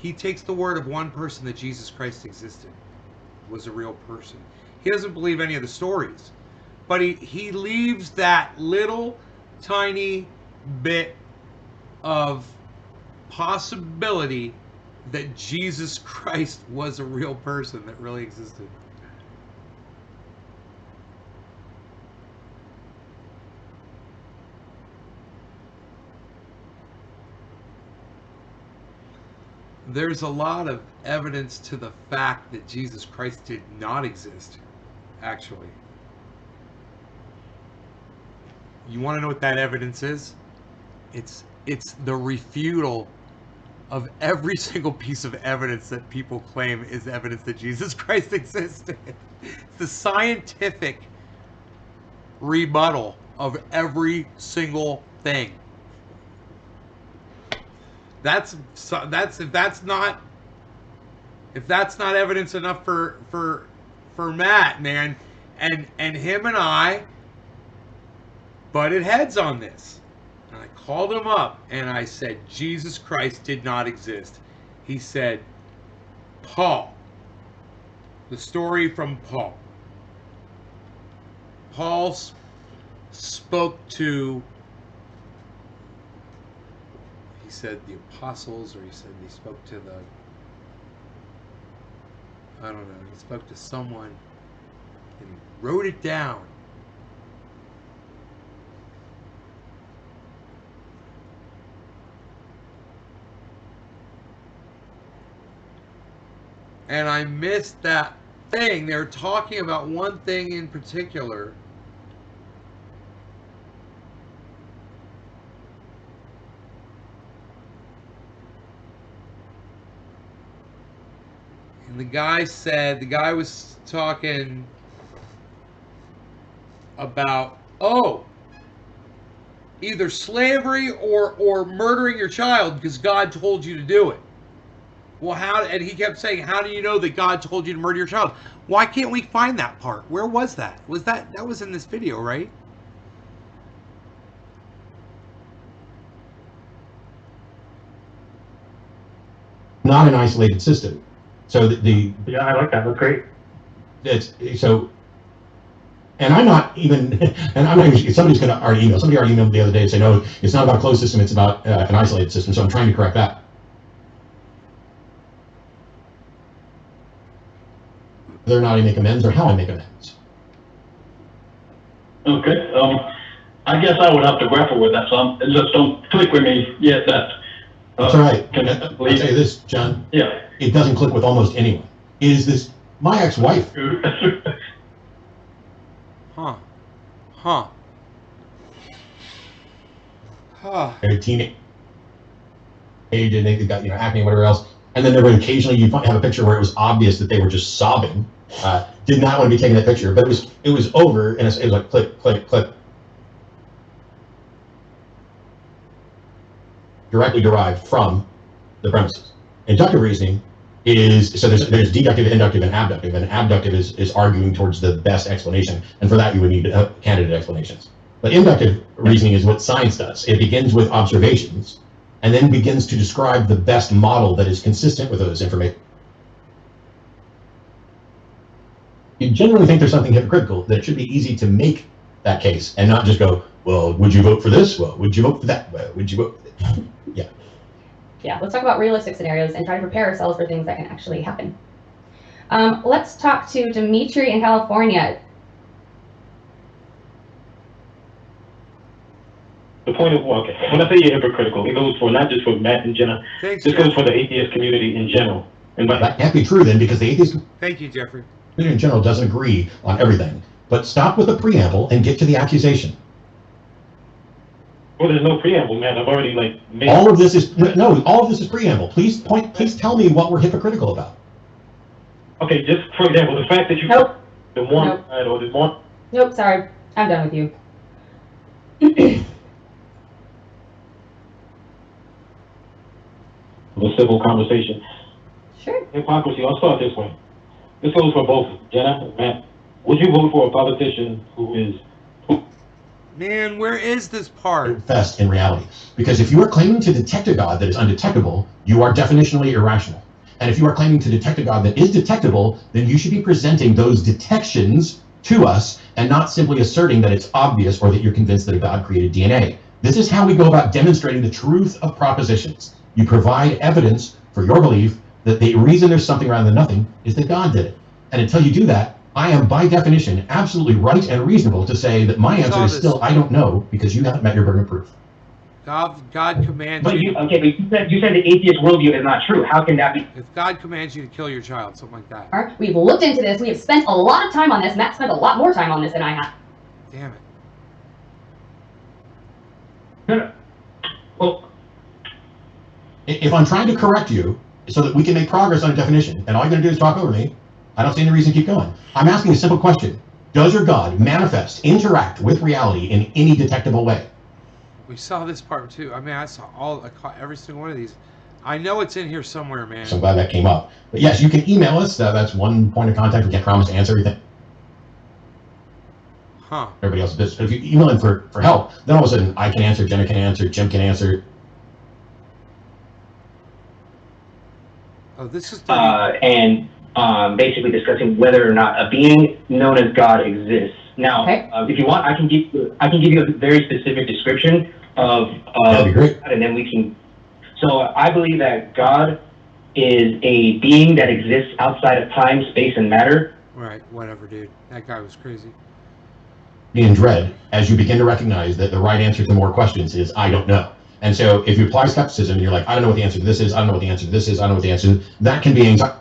He takes the word of one person that Jesus Christ existed, was a real person. He doesn't believe any of the stories, but he leaves that little tiny bit of possibility that Jesus Christ was a real person that really existed. There's a lot of evidence to the fact that Jesus Christ did not exist, actually. You want to know what that evidence is? It's the refutal of every single piece of evidence that people claim is evidence that Jesus Christ existed. It's the scientific rebuttal of every single thing. If that's not evidence enough for Matt, man, and him and I butted heads on this. And I called him up and I said, Jesus Christ did not exist. He said, Paul. The story from Paul. Paul spoke to, he said the apostles, or he said he spoke to the, I don't know, he spoke to someone and he wrote it down. And I missed that thing. They were talking about one thing in particular. And the guy was talking about, either slavery or murdering your child because God told you to do it. Well, and he kept saying, how do you know that God told you to murder your child? Why can't we find that part? Where was that? That was in this video, right? Not an isolated system. So yeah, I like that. That's great. And I'm not even somebody's going to already email. Somebody already emailed me the other day and say, no, it's not about a closed system, it's about an isolated system. So I'm trying to correct that. Whether or not I make amends or how I make amends. Okay. I guess I would have to grapple with that some. Just don't click with me yet. That's all right. I'll tell you this, John. Yeah. It doesn't click with almost anyone. It is this my ex-wife. They're teenage age and they got acne and whatever else. And then there would occasionally you have a picture where it was obvious that they were just sobbing. Did not want to be taking that picture, but it was over and it was like click, click, click. Directly derived from the premises. Inductive reasoning is, so there's deductive, inductive, and abductive. And abductive is arguing towards the best explanation. And for that you would need candidate explanations. But inductive reasoning is what science does. It begins with observations and then begins to describe the best model that is consistent with those information. You generally think there's something hypocritical, that it should be easy to make that case and not just go, well, would you vote for this? Well, would you vote for that? Well, would you vote for that? Yeah. Yeah, let's talk about realistic scenarios and try to prepare ourselves for things that can actually happen. Let's talk to Dimitri in California. The point of, well, okay, when I say you're hypocritical, it goes for not just for Matt and Jenna, Thanks, this Jeff. goes for the atheist community in general. And by That can't be true then, because the atheist Thank you, Jeffrey. community in general doesn't agree on everything. But stop with the preamble and get to the accusation. well, there's no preamble, man. I've already like made. All of this is preamble. Please tell me what we're hypocritical about. Okay, just for example, the fact that you Nope. the one Nope. side or the one. Nope, sorry. I'm done with you. Of a civil conversation. Sure. Hypocrisy. I'll start this way. This goes for both Jenna and Matt. Would you vote for a politician who Man, where is this part? Manifest in reality. Because if you are claiming to detect a God that is undetectable, you are definitionally irrational. And if you are claiming to detect a God that is detectable, then you should be presenting those detections to us and not simply asserting that it's obvious or that you're convinced that a God created DNA. This is how we go about demonstrating the truth of propositions. You provide evidence for your belief that the reason there's something rather than nothing is that God did it. And until you do that, I am by definition absolutely right and reasonable to say that my answer is still I don't know because you haven't met your burden of proof. God commands But you. but you said the atheist worldview is not true. How can that be? If God commands you to kill your child, something like that. We've looked into this. We have spent a lot of time on this. Matt spent a lot more time on this than I have. Damn it. No. Well, If I'm trying to correct you so that we can make progress on a definition, and all you're going to do is talk over me, I don't see any reason to keep going. I'm asking a simple question. Does your God manifest, interact with reality in any detectable way? We saw this part too. I mean, I caught every single one of these. I know it's in here somewhere, man. So I'm glad that came up. But yes, you can email us. That's one point of contact. We can't promise to answer everything. Huh. Everybody else's business. But if you email in for help, then all of a sudden I can answer, Jenna can answer, Jim can answer. Oh, this is basically discussing whether or not a being known as God exists. Now, if you want, I can give you a very specific description of That'd be great. and then we can. So I believe that God is a being that exists outside of time, space, and matter. Right. Whatever, dude. That guy was crazy. Be in dread as you begin to recognize that the right answer to more questions is I don't know. And so if you apply skepticism, you're like, I don't know what the answer to this is. I don't know what the answer to this is. I don't know what the answer is. That can be anxiety.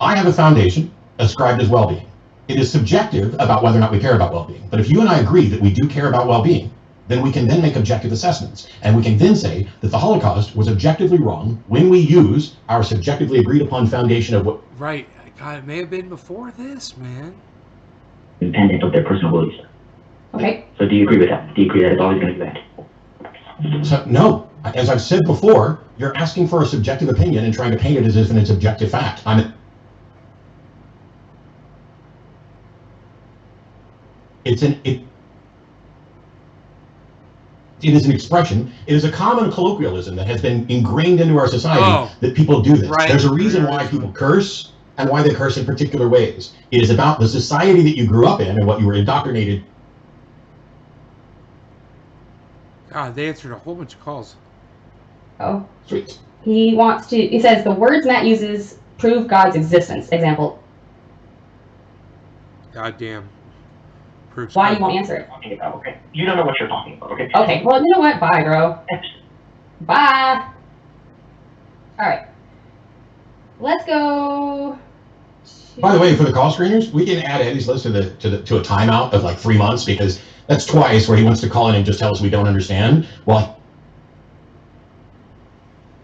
I have a foundation ascribed as well-being. It is subjective about whether or not we care about well-being. But if you and I agree that we do care about well-being, then we can then make objective assessments. And we can then say that the Holocaust was objectively wrong when we use our subjectively agreed upon foundation of what... Right. God, it may have been before this, man. Independent of their personal beliefs. Okay. So do you agree with that? Do you agree that it's always going to be bad? So, no. As I've said before, you're asking for a subjective opinion and trying to paint it as if it's an objective fact. It is an expression. It is a common colloquialism that has been ingrained into our society that people do this. Right. There's a reason why people curse and why they curse in particular ways. It is about the society that you grew up in and what you were indoctrinated. God, they answered a whole bunch of calls. Oh. Sweet. He says the words Matt uses prove God's existence. Example. God damn. Proves Why you won't answer it? Okay. You don't know what you're talking about, okay? Okay, well, you know what? Bye, bro. Bye. All right. Let's go. By the way, for the call screeners, we can add Eddie's list to a timeout of like 3 months because that's twice where he wants to call in and just tell us we don't understand. Well,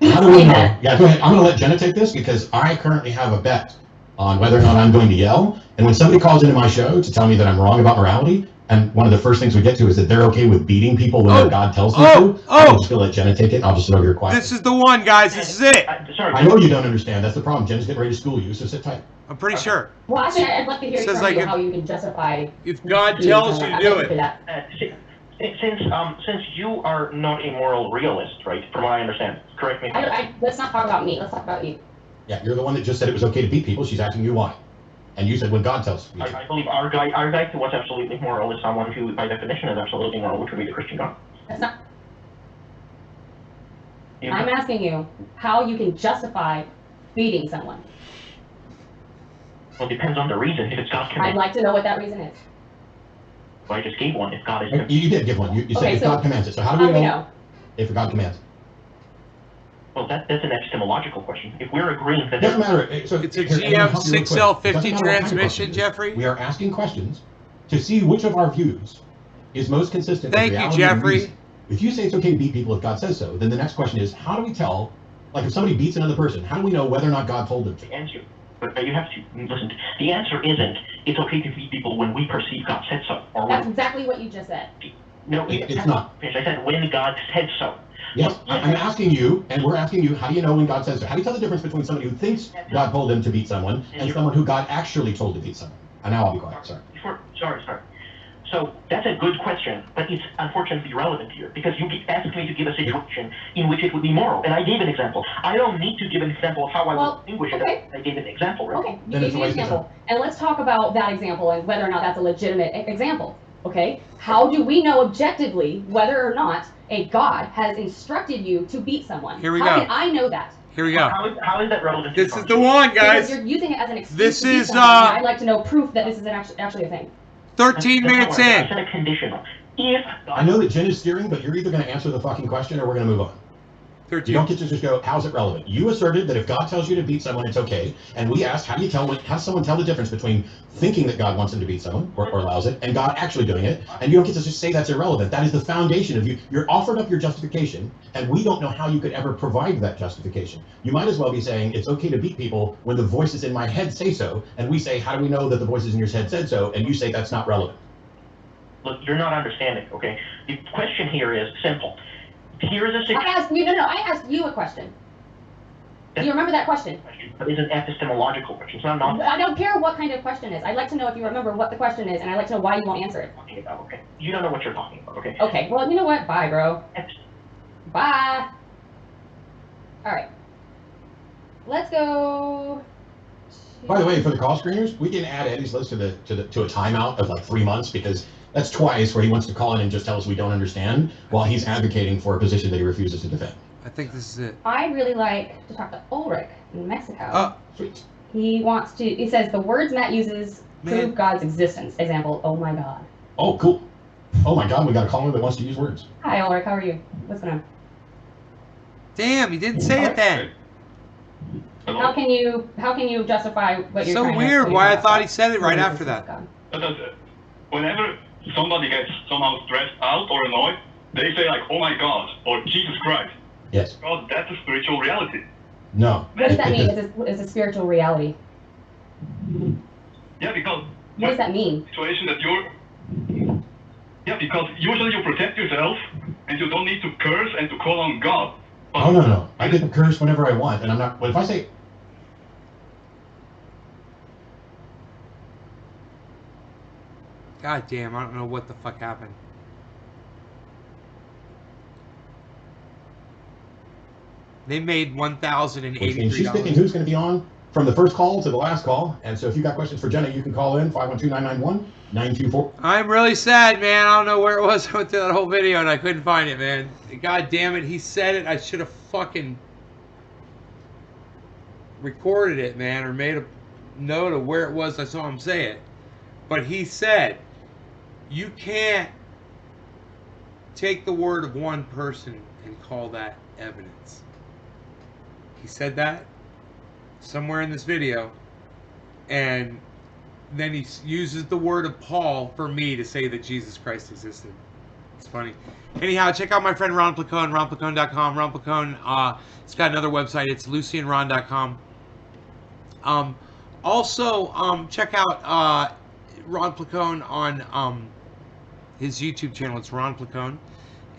how do we know? Yeah, go ahead. I'm going to let Jenna take this because I currently have a bet on whether or not I'm going to yell. And when somebody calls into my show to tell me that I'm wrong about morality, and one of the first things we get to is that they're okay with beating people when their God tells them to, I'm just going to let Jenna take it, and I'll just sit over here quietly. This is the one, guys. This is it. I know you don't understand. That's the problem. Jenna's getting ready to school you, so sit tight. I'm pretty sure. Well, actually, I'd like to hear Says from like you if- how you can justify. If God tells you to do it. Since you are not a moral realist, right? From what I understand, correct me. Let's not talk about me. Let's talk about you. Yeah, you're the one that just said it was okay to beat people. She's asking you why. And you said when God tells you. I believe our guide to what's absolutely moral is someone who, by definition, is absolutely moral, which would be the Christian God. That's not. I'm asking you how you can justify beating someone. Well, it depends on the reason. If it's God commands. I'd like to know what that reason is. Well, I just gave one. If God is. You did give one. You said if God commands it. So how do we know if God commands it? Well, that's an epistemological question. If we're agreeing that doesn't matter. So it's a GM6L50 transmission, Jeffrey. We are asking questions to see which of our views is most consistent with reality. Thank you, Jeffrey. If you say it's okay to beat people if God says so, then the next question is, how do we tell, like if somebody beats another person, how do we know whether or not God told them to? The answer, but you have to listen. The answer isn't it's okay to beat people when we perceive God said so. Or that's exactly what you just said. No, it's not. I said when God said so. Yes, I'm asking you, and we're asking you, how do you know when God says so? How do you tell the difference between somebody who thinks God told them to beat someone and someone who God actually told to beat someone? And now I'll be quiet, sorry. Sorry. So that's a good question, but it's unfortunately irrelevant here because you asked me to give a situation in which it would be moral, and I gave an example. I don't need to give an example of how I will distinguish it. I gave an example, right? Okay, you gave me an example, and let's talk about that example and whether or not that's a legitimate example. Okay, how do we know objectively whether or not a God has instructed you to beat someone? Here we go. How can I know that? Here we go. How is that relevant? This is the one, guys. Because you're using it as an excuse. This to beat is someone, and I'd like to know proof that this is actually a thing. 13 minutes in. I said a conditional. I know that Jen is steering, but you're either going to answer the fucking question or we're going to move on. 13. You don't get to just go, how's it relevant? You asserted that if God tells you to beat someone, it's okay. And we asked, how does someone tell the difference between thinking that God wants them to beat someone or allows it and God actually doing it? And you don't get to just say that's irrelevant. That is the foundation of you. You're offered up your justification, and we don't know how you could ever provide that justification. You might as well be saying it's okay to beat people when the voices in my head say so. And we say, how do we know that the voices in your head said so? And you say that's not relevant. Look, you're not understanding, okay? The question here is simple. Here is a situation. I asked you a question. Do you remember that question? But it's an epistemological question. It's not I don't care what kind of question it is. I'd like to know if you remember what the question is, and I'd like to know why you won't answer it. Okay. You don't know what you're talking about, okay? Okay, well, you know what? Bye, bro. Bye. All right. Let's go. By the way, for the call screeners, we can add Eddie's list to a timeout of like 3 months because that's twice where he wants to call in and just tell us we don't understand while he's advocating for a position that he refuses to defend. I think this is it. I really like to talk to Ulrich in Mexico. Oh, sweet. He says the words Matt uses prove God's existence. Example, oh my God. Oh, cool. Oh my God, we got a caller that wants to use words. Hi, Ulrich, how are you? What's going on? Damn, he didn't say it then. How can you justify what you're so trying weird. to Why I thought he said it right after that. Whenever somebody gets somehow stressed out or annoyed, they say like, "Oh my God," or "Jesus Christ." Yes. God, that's a spiritual reality. No. What does that mean? It's a spiritual reality. Yeah, because. What does that mean? Situation that you're. Yeah, because usually you protect yourself, and you don't need to curse and to call on God. But oh no! I get to curse whenever I want, and I'm not. But if I say. God damn, I don't know what the fuck happened. They made $1,083. Which means she's picking who's going to be on from the first call to the last call. And so if you got questions for Jenna, you can call in 512-991-924. I'm really sad, man. I don't know where it was. I went through that whole video and I couldn't find it, man. God damn it. He said it. I should have fucking recorded it, man, or made a note of where it was I saw him say it. But he said, you can't take the word of one person and call that evidence. He said that somewhere in this video, and then he uses the word of Paul for me to say that Jesus Christ existed. It's funny. Anyhow, check out my friend Ron Placone, ronplacone.com. Ron Placone, it's got another website. It's lucyandron.com. Also, check out Ron Placone on his YouTube channel. It's Ron Placone,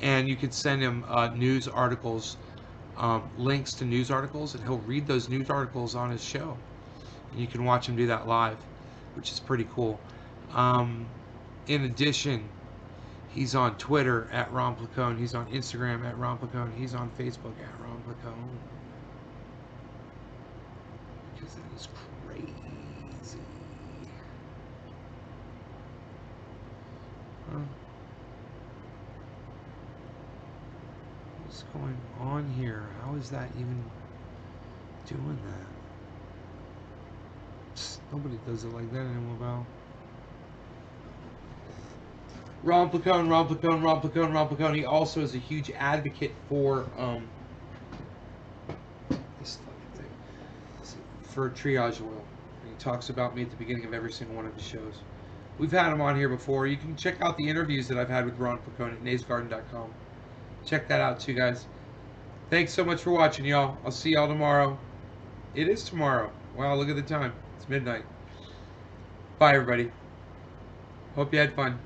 and you can send him news articles, links to news articles, and he'll read those news articles on his show. And you can watch him do that live, which is pretty cool. In addition, he's on Twitter at Ron Placone. He's on Instagram at Ron Placone. He's on Facebook at Ron Placone. Because it is crazy. What's going on here? How is that even doing that? Psst, nobody does it like that anymore, Val. Romplicone. He also is a huge advocate for this fucking thing. For triage oil. And he talks about me at the beginning of every single one of his shows. We've had him on here before. You can check out the interviews that I've had with Ron Placone at naysgarden.com. Check that out too, guys. Thanks so much for watching, y'all. I'll see y'all tomorrow. It is tomorrow. Wow, look at the time. It's midnight. Bye, everybody. Hope you had fun.